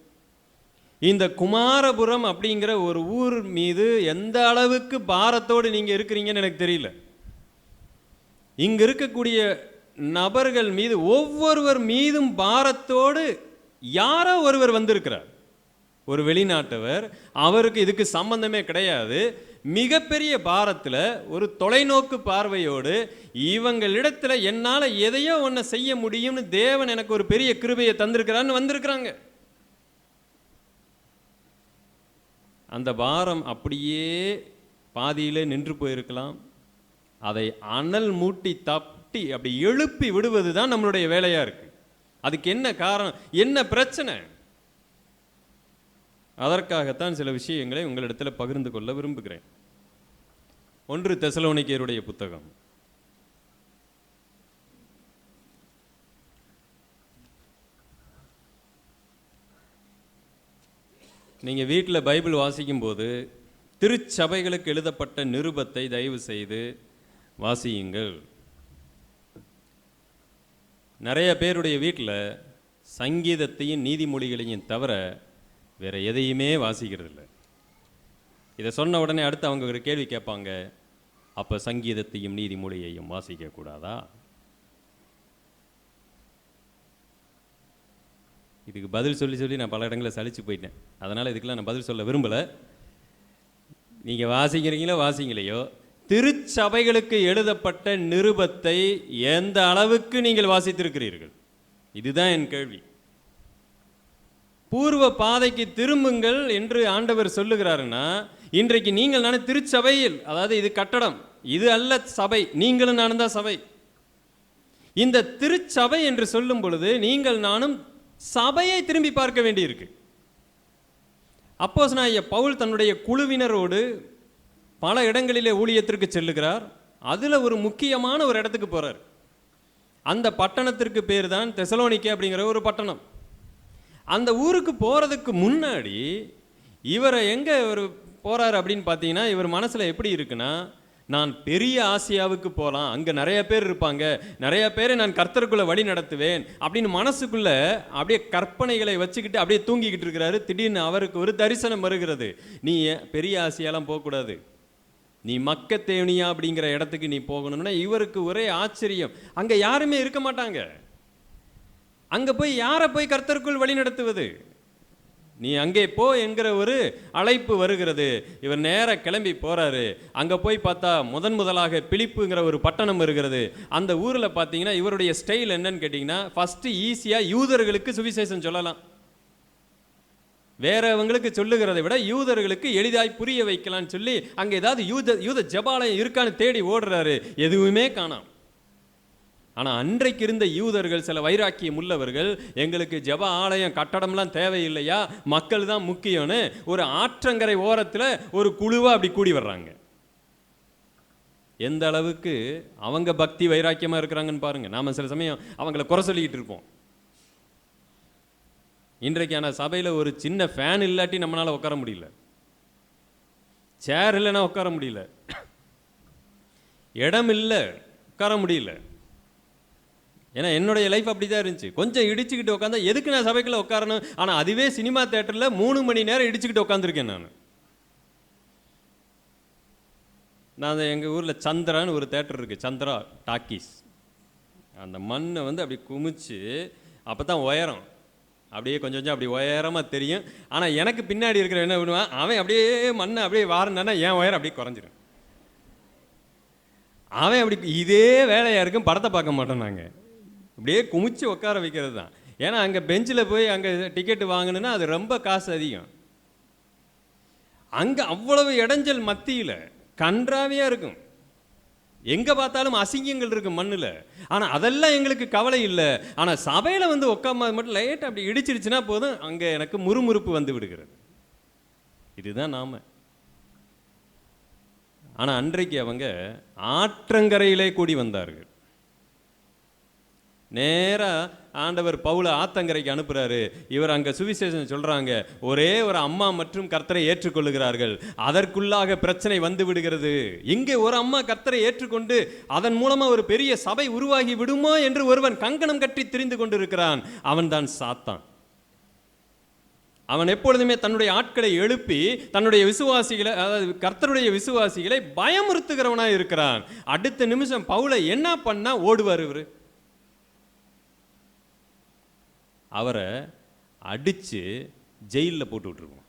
இந்த குமாரபுரம் அப்படிங்கிற ஒரு ஊர் மீது எந்த அளவுக்கு பாரத்தோடு நீங்கள் இருக்கிறீங்கன்னு எனக்கு தெரியல. இங்கே இருக்கக்கூடிய நபர்கள் மீது, ஒவ்வொருவர் மீதும் பாரத்தோடு யாரோ ஒருவர் வந்திருக்கிறார். ஒரு வெளிநாட்டவர், அவருக்கு இதுக்கு சம்பந்தமே கிடையாது. மிகப்பெரிய பாரத்தில் ஒரு தொலைநோக்கு பார்வையோடு இவங்களிடத்தில் என்னால் எதையோ ஒன்று செய்ய முடியும்னு தேவன் எனக்கு ஒரு பெரிய கிருபையை தந்திருக்கிறான்னு வந்திருக்கிறாங்க. அந்த பாரம் அப்படியே பாதியிலே நின்று போயிருக்கலாம். அதை அனல் மூட்டி தட்டி அப்படி எழுப்பி விடுவது தான் நம்மளுடைய வேலையா இருக்கு. அதுக்கு என்ன காரணம், என்ன பிரச்சனை? அதற்காகத்தான் சில விஷயங்களை உங்களிடத்தில் பகிர்ந்து கொள்ள விரும்புகிறேன். 1 தெசலோனிக்கேயருடைய புத்தகம், நீங்கள் வீட்டில் பைபிள் வாசிக்கும்போது திருச்சபைகளுக்கு எழுதப்பட்ட நிருபத்தை தயவு செய்து வாசியுங்கள். நிறைய பேருடைய வீட்டில் சங்கீதத்தையும் நீதிமொழிகளையும் தவிர வேற எதையுமே வாசிக்கிறது இல்லை. இதை சொன்ன உடனே அடுத்து அவங்க ஒரு கேள்வி கேட்பாங்க, அப்போ சங்கீதத்தையும் நீதிமொழியையும் வாசிக்கக்கூடாதா? இதுக்கு பதில் சொல்லி சொல்லி நான் பல இடங்களில் சலிச்சு போயிட்டேன். அதனால் இதுக்கெல்லாம் நான் பதில் சொல்ல விரும்பலை. நீங்கள் வாசிக்கிறீங்களோ வாசிங்களையோ, திருச்சபைகளுக்கு எழுதப்பட்ட நிருபத்தை எந்த அளவுக்கு நீங்கள் வாசித்திருக்கிறீர்கள்? இதுதான் என் கேள்வி. பூர்வ பாதைக்கு திரும்புங்கள் என்று ஆண்டவர் சொல்லுகிறாருன்னா, இன்றைக்கு நீங்கள் நானும் திருச்சபையில், அதாவது இது கட்டடம், இது அல்ல சபை, நீங்களும் நானும் தான் சபை. இந்த திருச்சபை என்று சொல்லும் பொழுது நீங்கள் நானும் சபையை திரும்பி பார்க்க வேண்டியிருக்கு. அப்போஸ்தலனாகிய பவுல் தன்னுடைய குழுவினரோடு பல இடங்களிலே ஊழியத்திற்கு செல்லுகிறார். அதில் ஒரு முக்கியமான ஒரு இடத்துக்கு போகிறார். அந்த பட்டணத்திற்கு பேர் தான் தெசலோனிக்கே அப்படிங்கிற ஒரு பட்டணம். அந்த ஊருக்கு போகிறதுக்கு முன்னாடி இவரை எங்கே ஒரு போகிறார் அப்படின்னு பார்த்தீங்கன்னா, இவர் மனசில் எப்படி இருக்குன்னா, நான் பெரிய ஆசியாவுக்கு போகலாம், அங்கே நிறைய பேர் இருப்பாங்க, நிறைய பேரை நான் கர்த்தருக்குள்ளே வழி நடத்துவேன் அப்படின்னு மனசுக்குள்ளே அப்படியே கற்பனைகளை வச்சுக்கிட்டு அப்படியே தூங்கிக்கிட்டு இருக்கிறாரு. திடீர்னு அவருக்கு ஒரு தரிசனம் வருகிறது, நீ பெரிய ஆசியாலாம் போகக்கூடாது, நீ மக்கத்தேனியா அப்படிங்கிற இடத்துக்கு நீ போகணும்னா. இவருக்கு ஒரே ஆச்சரியம், அங்கே யாருமே இருக்க மாட்டாங்க, அங்கே போய் யாரை போய் கர்த்தருக்குள் வழி நடத்துவது, நீ அங்கே போ என்கிற ஒரு அழைப்பு வருகிறது. இவர் நேராக கிளம்பி போகிறாரு. அங்கே போய் பார்த்தா முதலாக பிலிப்புங்கிற ஒரு பட்டணம் இருக்கிறது. அந்த ஊரில் பார்த்தீங்கன்னா இவருடைய ஸ்டைல் என்னன்னு கேட்டிங்கன்னா, ஃபஸ்ட்டு ஈஸியாக யூதர்களுக்கு சுவிசேஷம் சொல்லலாம், வேறவங்களுக்கு சொல்லுகிறதை விட யூதர்களுக்கு எளிதாய் புரிய வைக்கலான்னு சொல்லி அங்கே ஏதாவது யூத ஜபாலயம் இருக்கான்னு தேடி ஓடுறாரு, எதுவுமே காணாம். ஆனால் அன்றைக்கு இருந்த யூதர்கள் சில வைராக்கியம் உள்ளவர்கள், எங்களுக்கு ஜப ஆலயம் கட்டடம்லாம் தேவையில்லையா, மக்கள் தான் முக்கியம்னு ஒரு ஆற்றங்கரை ஓரத்தில் ஒரு குழுவாக அப்படி கூடி வர்றாங்க. எந்த அளவுக்கு அவங்க பக்தி வைராக்கியமாக இருக்கிறாங்கன்னு பாருங்க. நாம் சில சமயம் அவங்கள குறை சொல்லிக்கிட்டு இருப்போம். இன்றைக்கான சபையில் ஒரு சின்ன ஃபேன் இல்லாட்டி நம்மளால் உட்கார முடியல, சேர் இல்லைன்னா உட்கார முடியல, இடம் இல்லை உட்கார முடியல. ஏன்னா என்னுடைய லைஃப் அப்படி தான் இருந்துச்சு. கொஞ்சம் இடிச்சுக்கிட்டு உட்காந்தா எதுக்கு நான் சபைக்குள்ள உட்காரணும்? ஆனால் அதுவே சினிமா தேட்டரில் 3 மணி நேரம் இடிச்சுக்கிட்டு உட்காந்துருக்கேன். நான் எங்கள் ஊரில் சந்திரான்னு ஒரு தேட்டர் இருக்குது, சந்திரா டாக்கீஸ். அந்த மண்ணை வந்து அப்படி குமிச்சு, அப்போ தான் உயரம் அப்படியே கொஞ்சம் கொஞ்சம் அப்படி உயரமாக தெரியும். ஆனால் எனக்கு பின்னாடி இருக்கிற என்ன பண்ணுவான், அவன் அப்படியே மண்ணை அப்படியே வாரினான்னா என் உயரம் அப்படியே குறைஞ்சிரும். அவன் அப்படி இதே வேலையாக இருக்கும், படத்தை பார்க்க மாட்டோம் நாங்கள், அப்படியே குமிச்சு உட்கார வைக்கிறது தான். ஏன்னா அங்கே பெஞ்சில் போய் அங்கே டிக்கெட்டு வாங்கணுன்னா அது ரொம்ப காசு அதிகம். அங்கே அவ்வளவு இடைஞ்சல் மத்தியில் கன்றாவியாக இருக்கும், எங்கே பார்த்தாலும் அசிங்கங்கள் இருக்கும் மண்ணில். ஆனால் அதெல்லாம் எங்களுக்கு கவலை இல்லை. ஆனால் சபையில் வந்து உட்காம மட்டும் லைட்டாக அப்படி இடிச்சிருச்சுன்னா போதும், அங்கே எனக்கு முறுமுறுப்பு வந்து விடுகிறது. இதுதான் நாம. ஆனால் அன்றைக்கு அவங்க ஆற்றங்கரையிலே கூடி வந்தார்கள். நேராக ஆண்டவர் பவுலை ஆத்தங்கரைக்கு அனுப்புகிறாரு. இவர் அங்கே சுவிசேஷம் சொல்கிறாங்க. ஒரே ஒரு அம்மா மற்றும் கர்த்தரை ஏற்றுக்கொள்ளுகிறார்கள். அதற்குள்ளாக பிரச்சனை வந்து விடுகிறது. இங்கே ஒரு அம்மா கர்த்தரை ஏற்றுக்கொண்டு அதன் மூலமாக ஒரு பெரிய சபை உருவாகி விடுமோ என்று ஒருவன் கங்கணம் கட்டி திரிந்து கொண்டிருக்கிறான். அவன்தான் சாத்தான். அவன் எப்பொழுதுமே தன்னுடைய ஆட்களை எழுப்பி தன்னுடைய விசுவாசிகளை, அதாவது கர்த்தருடைய விசுவாசிகளை பயமுறுத்துகிறவனாக இருக்கிறான். அடுத்த நிமிஷம் பவுலை என்ன பண்ணா ஓடுவார் இவர். அவரை அடித்து ஜெயிலில் போட்டு விட்டுருவோம்.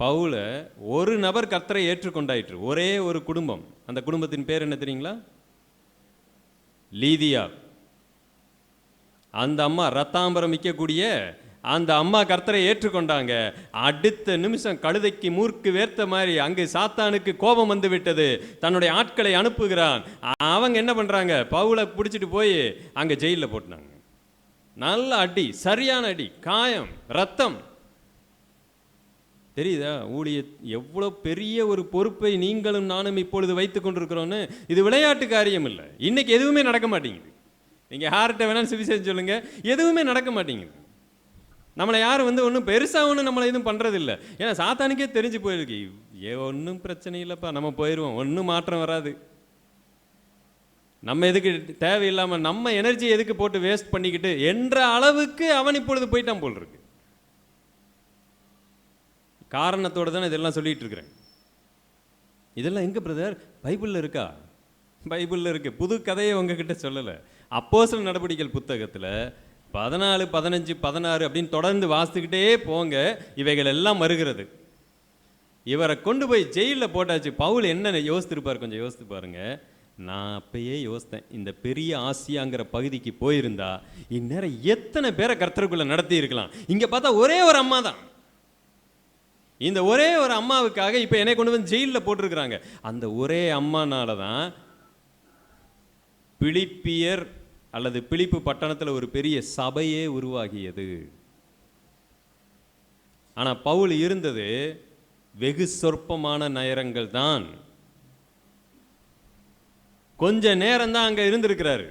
பவுலை ஒரு நபர் கர்த்தரை ஏற்றுக்கொண்டாயிற்று, ஒரே ஒரு குடும்பம். அந்த குடும்பத்தின் பேர் என்ன தெரியுங்களா? லீதியா. அந்த அம்மா ரத்தாம்பரம் விற்கக்கூடிய அந்த அம்மா கர்த்தரை ஏற்றுக்கொண்டாங்க. அடுத்த நிமிஷம் கழுதைக்கு மூர்க்கு வேர்த்த மாதிரி அங்கு சாத்தானுக்கு கோபம் வந்து விட்டது. தன்னுடைய ஆட்களை அனுப்புகிறான். அவங்க என்ன பண்றாங்க, பவுலை பிடிச்சிட்டு போய் அங்க ஜெயிலில் போட்டாங்க. நல்ல அடி, சரியான அடி, காயம், ரத்தம். தெரியுதா ஊழிய எவ்வளோ பெரிய ஒரு பொறுப்பை நீங்களும் நானும் இப்பொழுது வைத்துக் கொண்டிருக்கிறோன்னு. இது விளையாட்டு காரியம் இல்லை. இன்னைக்கு எதுவுமே நடக்க மாட்டேங்குது. நீங்கள் யார்கிட்ட வேணாலும் சுவிசேஷம் சொல்லுங்க, எதுவுமே நடக்க மாட்டேங்குது. நம்மளை யாரும் ஒன்றும் பெருசாக ஒன்றும் நம்மளை எதுவும் பண்ணுறதில்லை. ஏன்னா சாத்தானுக்கே தெரிஞ்சு போயிருக்கு, ஒன்றும் பிரச்சனை இல்லைப்பா, நம்ம போயிடுவோம், ஒன்றும் மாற்றம் வராது. நம்ம எதுக்கு தேவையில்லாமல் நம்ம எனர்ஜி எதுக்கு போட்டு வேஸ்ட் பண்ணிக்கிட்டு என்ற அளவுக்கு அவன் இப்பொழுது போயிட்டான் போல் இருக்கு. காரணத்தோடு தான் இதெல்லாம் சொல்லிட்டு இருக்கிறேன். இதெல்லாம் எங்கே பிரதர், பைபிளில் இருக்கா? பைபிளில் இருக்கு. புது கதையை உங்ககிட்ட சொல்லலை. அப்போஸ்தலர் நடவடிக்கைகள் புத்தகத்தில் 14, 15, 16 அப்படின்னு தொடர்ந்து வாசித்துக்கிட்டே போங்க. இவைகள் எல்லாம் வருகிறது. இவரை கொண்டு போய் ஜெயிலில் போட்டாச்சு. பவுல் என்ன யோசித்திருப்பார், கொஞ்சம் யோசித்து பாருங்க. நான் அப்பயே யோசித்தேன், இந்த பெரிய ஆசியாங்கிற பகுதிக்கு போயிருந்தா இந்நேரம் எத்தனை பேரை கர்த்தருக்குள்ள நடத்தி இருக்கலாம். இங்கே பார்த்தா ஒரே ஒரு அம்மா தான். இந்த ஒரே ஒரு அம்மாவுக்காக இப்போ என்னை கொண்டு வந்து ஜெயிலில் போட்டிருக்கிறாங்க. அந்த ஒரே அம்மானால தான் பிலிப்பியர் அல்லது பிலிப்பு பட்டணத்தில் ஒரு பெரிய சபையே உருவாகியது. ஆனால் பவுல் இருந்தது வெகு சொற்பமான நேரங்கள் தான். கொஞ்ச நேரம் தான் அங்கே இருந்திருக்கிறாரு,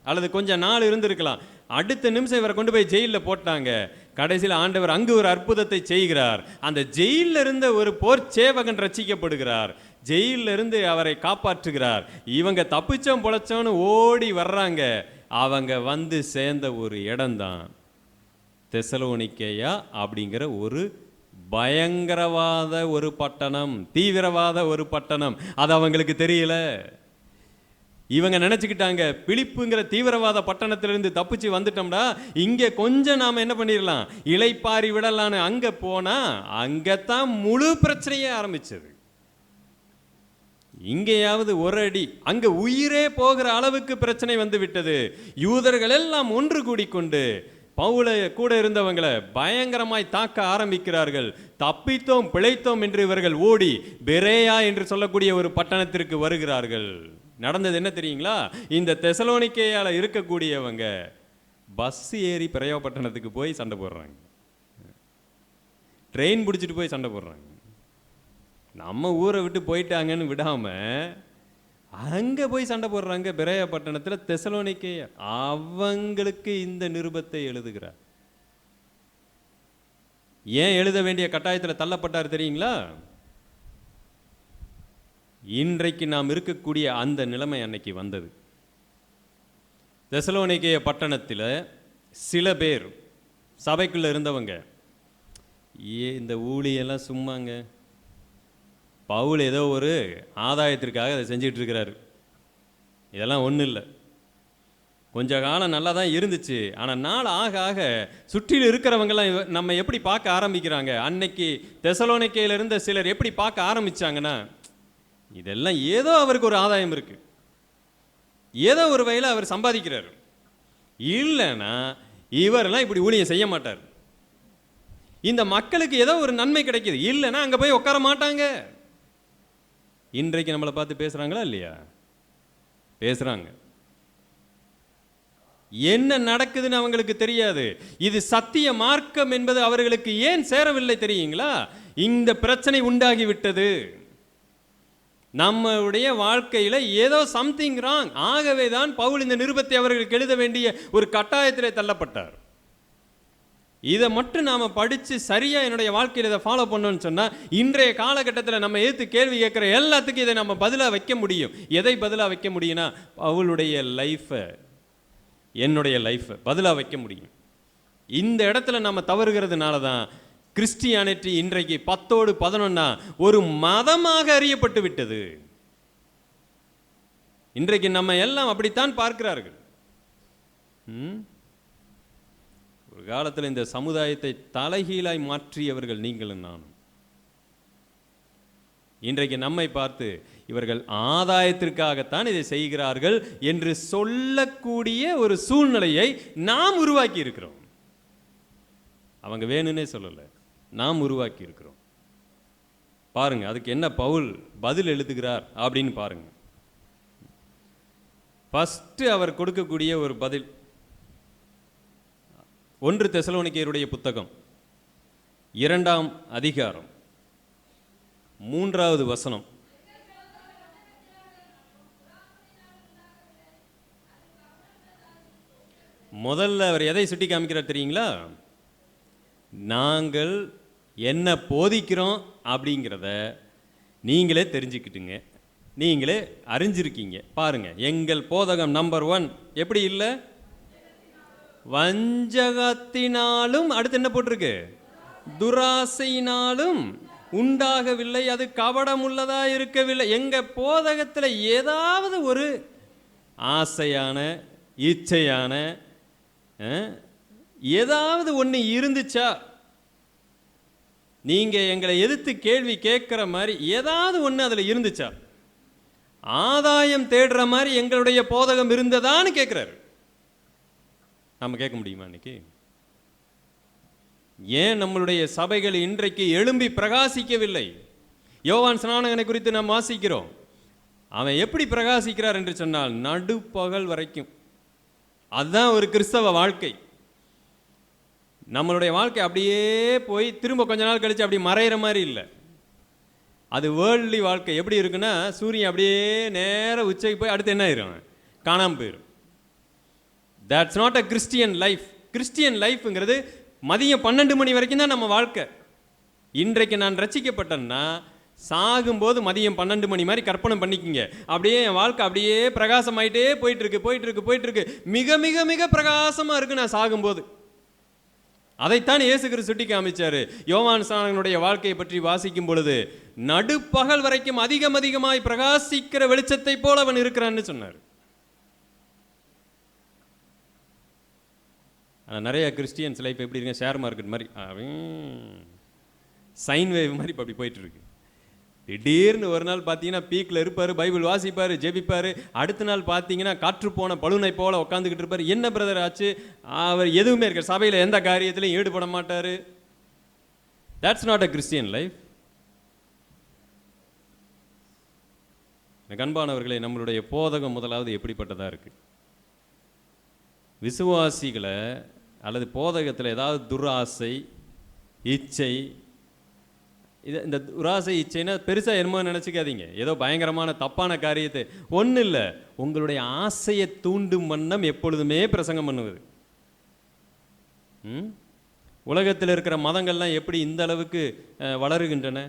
அல்லது கொஞ்ச நாள் இருந்திருக்கலாம். அடுத்த நிமிஷம் இவரை கொண்டு போய் ஜெயிலில் போட்டாங்க. கடைசியில் ஆண்டவர் அங்கு ஒரு அற்புதத்தை செய்கிறார். அந்த ஜெயிலில் இருந்த ஒரு போர் சேவகன் ரட்சிக்கப்படுகிறார். ஜெயிலில் இருந்து அவரை காப்பாற்றுகிறார். இவங்க தப்பிச்சோம் பொழைச்சோன்னு ஓடி வர்றாங்க. அவங்க வந்து சேர்ந்த ஒரு இடம்தான் தெசலோனிக்கேயா அப்படிங்கிற ஒரு பயங்கரவாத ஒரு பட்டணம், தீவிரவாத ஒரு பட்டணம். அது அவங்களுக்கு தெரியல. இவங்க நினைச்சுக்கிட்டாங்க, பிலிப்புங்கிற தீவிரவாத பட்டணத்திலிருந்து தப்பிச்சு வந்துட்டோம்டா, இங்கே கொஞ்சம் நாம் என்ன பண்ணிடலாம், இளைப்பாரி விடலான்னு அங்கே போனால் அங்கத்தான் முழு பிரச்சனையே ஆரம்பிச்சது. இங்கேயாவது ஒரு அடி, அங்கே உயிரே போகிற அளவுக்கு பிரச்சனை வந்து விட்டது. யூதர்கள் எல்லாம் ஒன்று கூடிக்கொண்டு பவுலை கூட இருந்தவங்களை பயங்கரமாய் தாக்க ஆரம்பிக்கிறார்கள். தப்பித்தோம் பிழைத்தோம் என்று இவர்கள் ஓடி பெரேயா என்று சொல்லக்கூடிய ஒரு பட்டணத்திற்கு வருகிறார்கள். நடந்தது என்ன தெரியுங்களா? இந்த தெசலோனிக்கேயால இருக்கக்கூடியவங்க பஸ் ஏறி பெரேயா பட்டணத்துக்கு போய் சண்டை போடுறாங்க. ட்ரெயின் பிடிச்சிட்டு போய் சண்டை போடுறாங்க. நம்ம ஊரை விட்டு போயிட்டாங்கன்னு விடாம அங்க போய் சண்டை போடுறாங்க. பெரேயா பட்டணத்தில் தெசலோனிக்கேயா. அவங்களுக்கு இந்த நிருபத்தை எழுதுகிறார். ஏன் எழுத வேண்டிய கட்டாயத்தில் தள்ளப்பட்டார் தெரியுங்களா? இன்றைக்கு நாம் இருக்கக்கூடிய அந்த நிலைமை அன்னைக்கு வந்தது. தெசலோனிக்கேய பட்டணத்தில் சில பேர் சபைக்குள்ள இருந்தவங்க, இந்த ஊழியெல்லாம் சும்மாங்க, பவுல் ஏதோ ஒரு ஆதாயத்திற்காக அதை செஞ்சிட்டு இருக்கிறாரு, இதெல்லாம் ஒன்றும் இல்லை, கொஞ்ச காலம் நல்லா தான் இருந்துச்சு. ஆனால் நாள் ஆக ஆக சுற்றில் இருக்கிறவங்கெல்லாம் நம்ம எப்படி பார்க்க ஆரம்பிக்கிறாங்க. அன்னைக்கு தெசலோனிக்கேயில இருந்த சிலர் எப்படி பார்க்க ஆரம்பிச்சாங்கன்னா, இதெல்லாம் ஏதோ அவருக்கு ஒரு ஆதாயம் இருக்கு, ஏதோ ஒரு வகையில் அவர் சம்பாதிக்கிறார், இல்லைன்னா இவரெல்லாம் இப்படி ஊழியம் செய்ய மாட்டார், இந்த மக்களுக்கு ஏதோ ஒரு நன்மை கிடைக்குது, இல்லைன்னா அங்கே போய் உட்கார மாட்டாங்க. இன்றைக்கு நம்மளை பார்த்து பேசுகிறாங்களா இல்லையா? பேசுகிறாங்க. என்ன நடக்குதுன்னு அவங்களுக்கு தெரியாது. இது சத்திய மார்க்கம் என்பது அவர்களுக்கு ஏன் சேரவில்லை தெரியுங்களா? இந்த பிரச்சனை உண்டாகிவிட்டது. நம்முடைய வாழ்க்கையில் ஏதோ சம்திங் ராங். ஆகவே தான் பவுல் இந்த நிருபத்தை அவர்களுக்கு எழுத வேண்டிய ஒரு கட்டாயத்திலே தள்ளப்பட்டார். இதை மட்டும் நாம் படித்து சரியாக என்னுடைய வாழ்க்கையில் இதை ஃபாலோ பண்ணோன்னு சொன்னால் இன்றைய காலகட்டத்தில் நம்ம எதிர்த்து கேள்வி கேட்குற எல்லாத்துக்கும் இதை நம்ம பதிலாக வைக்க முடியும். எதை பதிலாக வைக்க முடியும்னா, பவுலுடைய லைஃப்பை, என்னுடைய லைஃப்பை பதிலாக வைக்க முடியும். இந்த இடத்துல நம்ம தவறுகிறதுனால தான் கிறிஸ்டியானிட்டி இன்றைக்கு 10ஓடு 11 ஒரு மதமாக அறியப்பட்டு விட்டது. இன்றைக்கு நம்ம எல்லாம் அப்படித்தான் பார்க்கிறார்கள். ஒரு காலத்தில் இந்த சமுதாயத்தை தலைகீழாய் மாற்றியவர்கள் நீங்களும் நானும். இன்றைக்கு நம்மை பார்த்து இவர்கள் ஆதாயத்திற்காகத்தான் இதை செய்கிறார்கள் என்று சொல்லக்கூடிய ஒரு சூழ்நிலையை நாம் உருவாக்கி இருக்கிறோம். அவங்க வேணும்னே சொல்லலை, நாம் உருவாக்கி இருக்கிறோம். பாருங்க அதுக்கு என்ன பவுல் பதில் எழுதுகிறார் அப்படின்னு பாருங்க. ஃபர்ஸ்ட் அவர் கொடுக்கக்கூடிய ஒரு பதில் 1 தெசலோனிக்கேயருடைய புத்தகம் 2ஆம் அதிகாரம் 3வது வசனம். முதல்ல அவர் எதை சுட்டி காமிக்கிறார் தெரியுங்களா? நாங்கள் என்ன போதிக்கிறோம் அப்படிங்கிறத நீங்களே தெரிஞ்சுக்கிட்டுங்க, நீங்களே அறிஞ்சிருக்கீங்க. பாருங்க, எங்கள் போதகம் நம்பர் 1 எப்படி இல்லை? வஞ்சகத்தினாலும், அடுத்து என்ன போட்டிருக்கு? துராசையினாலும் உண்டாகவில்லை, அது கபடம் உள்ளதா இருக்கவில்லை. எங்க போதகத்தில் ஏதாவது ஒரு ஆசையான இச்சையான ஏதாவது ஒன்று இருந்துச்சா, நீங்க எங்களை எதிர்த்து கேள்வி கேட்கிற மாதிரி ஏதாவது ஒன்று அதில் இருந்துச்சா, ஆதாயம் தேடுற மாதிரி எங்களுடைய போதகம் இருந்ததான்னு கேட்குறாரு. நம்ம கேட்க முடியுமா இன்னைக்கு? ஏன் நம்மளுடைய சபைகள் இன்றைக்கு எழும்பி பிரகாசிக்கவில்லை? யோவான் ஸ்நானகனை குறித்து நாம் வாசிக்கிறோம். அவன் எப்படி பிரகாசிக்கிறார் என்று சொன்னால் நடுப்பகல் வரைக்கும். அதுதான் ஒரு கிறிஸ்தவ வாழ்க்கை. நம்மளுடைய வாழ்க்கை அப்படியே போய் திரும்ப கொஞ்ச நாள் கழிச்சு அப்படி மறையிற மாதிரி இல்லை. அது வேர்ல்ட்லி வாழ்க்கை. எப்படி இருக்குன்னா, சூரியன் அப்படியே நேர உச்சைக்கு போய் அடுத்து என்ன ஆயிரும்? காணாமல் போயிடும். That's not a Christian life. Christian லைஃப்ங்கிறது மதியம் 12 மணி வரைக்கும் தான் நம்ம வாழ்க்கை. இன்றைக்கு நான் ரட்சிக்கப்பட்டேன்னா சாகும்போது மதியம் 12 மணி மாதிரி கற்பனை பண்ணிக்கிங்க. அப்படியே என் வாழ்க்கை அப்படியே பிரகாசமாயிட்டே போயிட்டு இருக்கு. மிக மிக மிக பிரகாசமாக இருக்கு நான் சாகும்போது. அதைத்தான் இயேசு கிறிஸ்து சுட்டி காமிச்சாரு. யோவான் ஸ்நானகனுடைய வாழ்க்கையை பற்றி வாசிக்கும் பொழுது நடுப்பகல் வரைக்கும் அதிகமாய் பிரகாசிக்கிற வெளிச்சத்தை போல அவன் இருக்கிறான்னு சொன்னார். ஆனால் நிறைய கிறிஸ்டியன்ஸ் லைஃப் எப்படி இருக்கு? ஷேர் மார்க்கெட் மாதிரி, சைன் வேவ் மாதிரி அப்படி போயிட்டு இருக்கு. திடீர்னு ஒரு நாள் பார்த்தீங்கன்னா பீக்கில் இருப்பார், பைபிள் வாசிப்பார், ஜெபிப்பார். அடுத்த நாள் பார்த்தீங்கன்னா காற்று போன பழுனை போல உட்காந்துக்கிட்டு இருப்பார். என்ன பிரதர் ஆச்சு? அவர் எதுவுமே இருக்க சபையில் எந்த காரியத்திலையும் ஈடுபட மாட்டார். That's not a Christian life. அன்பானவர்களே, நம்மளுடைய போதகம் முதலாவது எப்படிப்பட்டதாக இருக்குது? விசுவாசிகளை அல்லது போதகத்தில் ஏதாவது துராசை இச்சை, இந்த துராசை இச்சைன்னா பெருசாக என்னமோ நினச்சிக்காதீங்க, ஏதோ பயங்கரமான தப்பான காரியத்தை. ஒன்றும் இல்லை, உங்களுடைய ஆசையை தூண்டும் வண்ணம் எப்பொழுதுமே பிரசங்கம் பண்ணுவது. உலகத்தில் இருக்கிற மதங்கள்லாம் எப்படி இந்த அளவுக்கு வளருகின்றன?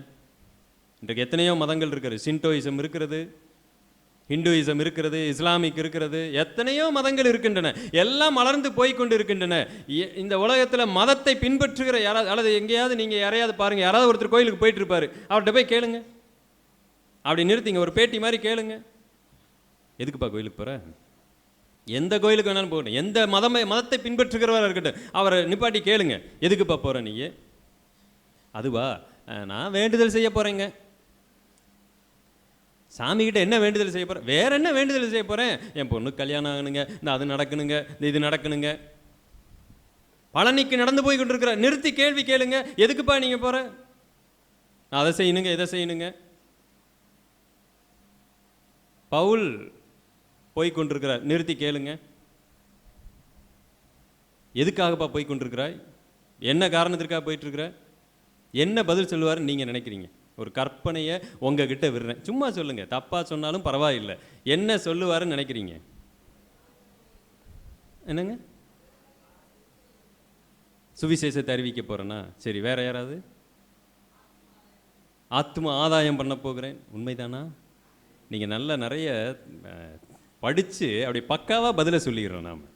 இன்றைக்கு எத்தனையோ மதங்கள் இருக்கிறது. சின்டோயிசம் இருக்கிறது, ஹிந்துயிசம் இருக்கிறது, இஸ்லாமிக் இருக்கிறது, எத்தனையோ மதங்கள் இருக்கின்றன. எல்லாம் மலர்ந்து போய் கொண்டு இருக்கின்றன. இந்த உலகத்தில் மதத்தை பின்பற்றுகிற யாராவது, அல்லது எங்கேயாவது நீங்கள் யாரையாவது பாருங்கள், யாராவது ஒருத்தர் கோயிலுக்கு போயிட்டு இருப்பார், அவர்கிட்ட போய் கேளுங்க, அப்படி நிறுத்திங்க, ஒரு பேட்டி மாதிரி கேளுங்க. எதுக்குப்பா கோயிலுக்கு போகிற? எந்த கோயிலுக்கு வேணாலும் போகணும், எந்த மதத்தை பின்பற்றுகிறவராக இருக்கட்டும், அவரை நிப்பாட்டி கேளுங்க, எதுக்குப்பா போகிற நீ? அதுவா, நான் வேண்டுதல் செய்ய போகிறேங்க. சாமிகிட்ட என்ன வேண்டுதல் செய்ய போகிறேன்? வேற என்ன வேண்டுதல் செய்ய போகிறேன்? என் பொண்ணுக்கு கல்யாணம் ஆகணுங்க, இந்த அது நடக்கணுங்க, இந்த இது நடக்கணுங்க. பழனிக்கு நடந்து போய் கொண்டிருக்கிற, நிறுத்தி கேள்வி கேளுங்க, எதுக்குப்பா நீங்கள் போகிற? அதை செய்யணுங்க, இதை செய்யணுங்க. பவுல் போய் கொண்டிருக்கிறார், நிறுத்தி கேளுங்க, எதுக்காகப்பா போய் கொண்டிருக்கிறாய்? என்ன காரணத்திற்காக போயிட்டு இருக்கிற? என்ன பதில் சொல்லுவாருன்னு நீங்கள் நினைக்கிறீங்க? ஒரு கற்பனையை உங்ககிட்ட விடுறேன், சும்மா சொல்லுங்க, தப்பா சொன்னாலும் பரவாயில்லை. என்ன சொல்லுவாருன்னு நினைக்கிறீங்க? என்னங்க? சுவிசேஷத்தை அறிவிக்க போறேன்னா? சரி, வேற யாராவது? ஆத்ம ஆதாயம் பண்ண போகிறேன். உண்மைதானா? நீங்க நல்ல நிறைய படிச்சு அப்படி பக்காவா பதில சொல்லிடுறோம். நாம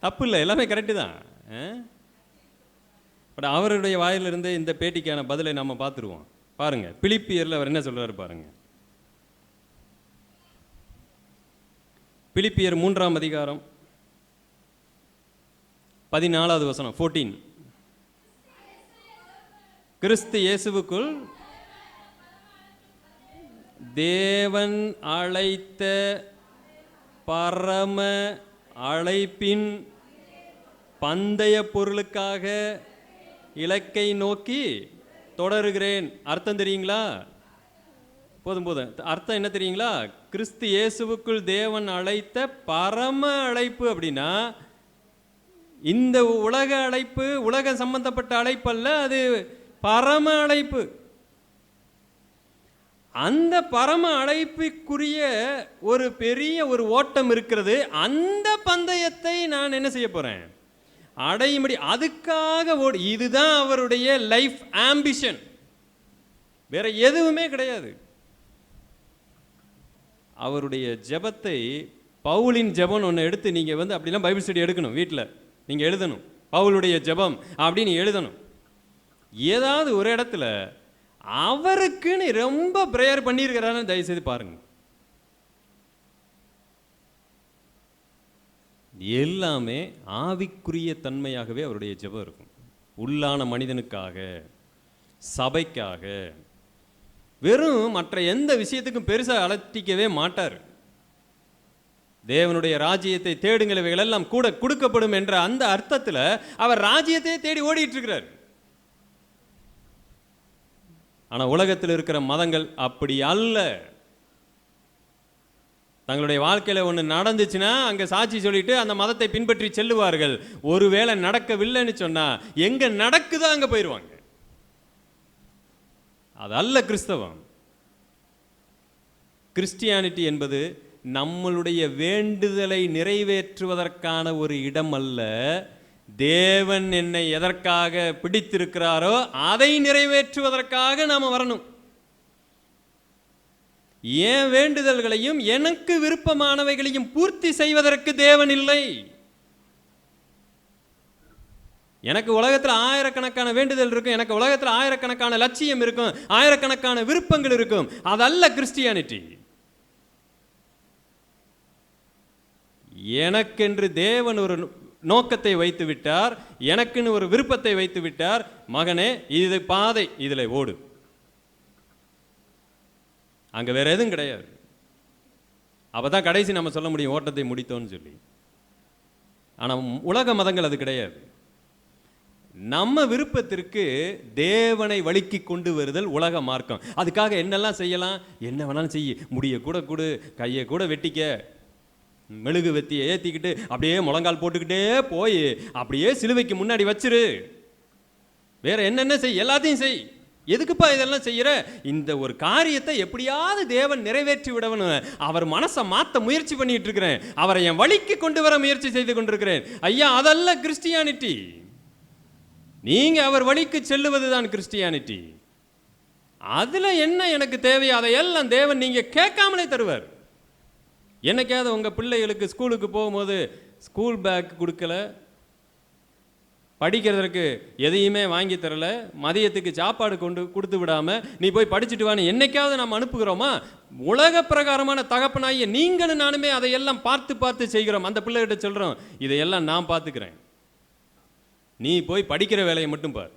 தப்பு இல்லை, எல்லாமே கரெக்டு தான். பட் அவருடைய வாயிலிருந்து இந்த பேட்டிக்கான பதிலை நம்ம பார்த்துருவோம். பாருங்க, பிலிப்பியரில் அவர் என்ன சொல்றாரு பாருங்க. பிலிப்பியர் 3ஆம் அதிகாரம் 14வது வசனம் 14. கிறிஸ்து இயேசுவுக்குள் தேவன் அழைத்த பரம அழைப்பின் பந்தய பொருளுக்காக இலக்கை நோக்கி தொடருகிறேன். அர்த்தம் தெரியுங்களா? போதும் போதும். அர்த்தம் என்ன தெரியுங்களா? கிறிஸ்து இயேசுவுக்குள் தேவன் அழைத்த பரம அழைப்பு அப்படின்னா, இந்த உலக அழைப்பு, உலக சம்பந்தப்பட்ட அழைப்பு அல்ல, அது பரம அழைப்பு. அந்த பரம அழைப்புக்குரிய ஒரு பெரிய ஒரு ஓட்டம் இருக்கிறது. அந்த பந்தயத்தை நான் என்ன செய்ய போறேன்? அடையும்படி அதுக்காக ஓடி. இதுதான் அவருடைய லைஃப் ஆம்பிஷன், வேற எதுவுமே கிடையாது. அவருடைய ஜெபத்தை, பவுலின் ஜெபம் ஒன்று எடுத்து நீங்கள் அப்படிலாம் பைபிள் ஸ்டடி எடுக்கணும். வீட்டில் நீங்கள் எழுதணும், பவுலுடைய ஜெபம் அப்படின்னு எழுதணும். ஏதாவது ஒரு இடத்துல அவருக்குன்னு ரொம்ப பிரேயர் பண்ணியிருக்கிறான்னு தயவுசெய்து பாருங்க. எல்லாமே ஆவிக்குரிய தன்மையாகவே அவருடைய ஜெபம் இருக்கும். உள்ளான மனிதனுக்காக, சபைக்காக, வெறும் மற்ற எந்த விஷயத்துக்கும் பெருசாக அலட்டிக்கவே மாட்டார். தேவனுடைய ராஜ்யத்தை தேடுங்களவைகள் எல்லாம் கூட கொடுக்கப்படும் என்ற அந்த அர்த்தத்தில் அவர் ராஜ்யத்தையே தேடி ஓடிட்டு இருக்கிறார். ஆனால் உலகத்தில் இருக்கிற மதங்கள் அப்படி அல்ல. தங்களுடைய வாழ்க்கையில் ஒன்று நடந்துச்சுன்னா அங்கே சாட்சி சொல்லிட்டு அந்த மதத்தை பின்பற்றி செல்லுவார்கள். ஒருவேளை நடக்கவில்லைன்னு சொன்னால் எங்கே நடக்குதோ அங்கே போயிடுவாங்க. அது அல்ல கிறிஸ்தவம். கிறிஸ்டியானிட்டி என்பது நம்மளுடைய வேண்டுதலை நிறைவேற்றுவதற்கான ஒரு இடம் அல்ல. தேவன் என்னை எதற்காக பிடித்திருக்கிறாரோ அதை நிறைவேற்றுவதற்காக நாம் வரணும். என் வேண்டுதல்களையும் எனக்கு விருப்பமானவைகளையும் பூர்த்தி செய்வதற்கு தேவன் இல்லை. எனக்கு உலகத்தில் ஆயிரக்கணக்கான வேண்டுதல் இருக்கும், எனக்கு உலகத்தில் ஆயிரக்கணக்கான லட்சியம் இருக்கும், ஆயிரக்கணக்கான விருப்பங்கள் இருக்கும். அதல்ல கிறிஸ்டியானிட்டி. எனக்கென்று தேவன் ஒரு நோக்கத்தை வைத்து விட்டார், எனக்குன்னு ஒரு விருப்பத்தை வைத்து விட்டார். மகனே, இது பாதை, இதில் ஓடு. அங்கே வேற எதுவும் கிடையாது. அப்பதான் கடைசி நம்ம சொல்ல முடியும் ஓட்டத்தை முடித்தோன்னு சொல்லி. ஆனால் உலக மதங்கள் அது கிடையாது. நம்ம விருப்பத்திற்கு தேவனை வழிக்கு கொண்டு வருதல் உலக மார்க்கம். அதுக்காக என்னெல்லாம் செய்யலாம், என்ன வேணாலும் செய்ய, முடிய கூட கொடு, கையை கூட வெட்டிக்க, மெழுகு வெத்தியை ஏற்றிக்கிட்டு அப்படியே முழங்கால் போட்டுக்கிட்டே போய் அப்படியே சிலுவைக்கு முன்னாடி வச்சிரு, வேற என்னென்ன செய், எல்லாத்தையும் செய். எதுக்குப்பா இதெல்லாம் செய்யற? இந்த ஒரு காரியத்தை எப்படியாவது தேவன் நிறைவேற்றி விடவனும் அவர் மனசை மாற்ற முயற்சி பண்ணிட்டு இருக்கிறேன், அவரை என் வழிக்கு கொண்டு வர முயற்சி செய்து கொண்டிருக்கிறேன். ஐயா, அதல்ல கிறிஸ்டியானிட்டி. நீங்க அவர் வழிக்கு செல்லுவதுதான் கிறிஸ்டியானிட்டி. அதுல என்ன எனக்கு தேவையோ அதையெல்லாம் தேவன் நீங்க கேட்காமலே தருவார். என்னைக்காவது உங்க பிள்ளைகளுக்கு ஸ்கூலுக்கு போகும்போது ஸ்கூல் பேக் கொடுக்கல, படிக்கிறதுக்கு எதையுமே வாங்கி தரல, மதியத்துக்கு சாப்பாடு கொடுத்து விடாம நீ போய் படிச்சுட்டு வான்னு என்னைக்காவது நாம் அனுப்புகிறோமா? உலக பிரகாரமான தகப்பனாகிய நீங்களும் நானுமே அதையெல்லாம் பார்த்து பார்த்து செய்கிறோம். அந்த பிள்ளைகிட்ட சொல்றோம், இதையெல்லாம் நான் பார்த்துக்கிறேன், நீ போய் படிக்கிற வேலையை மட்டும் பார்.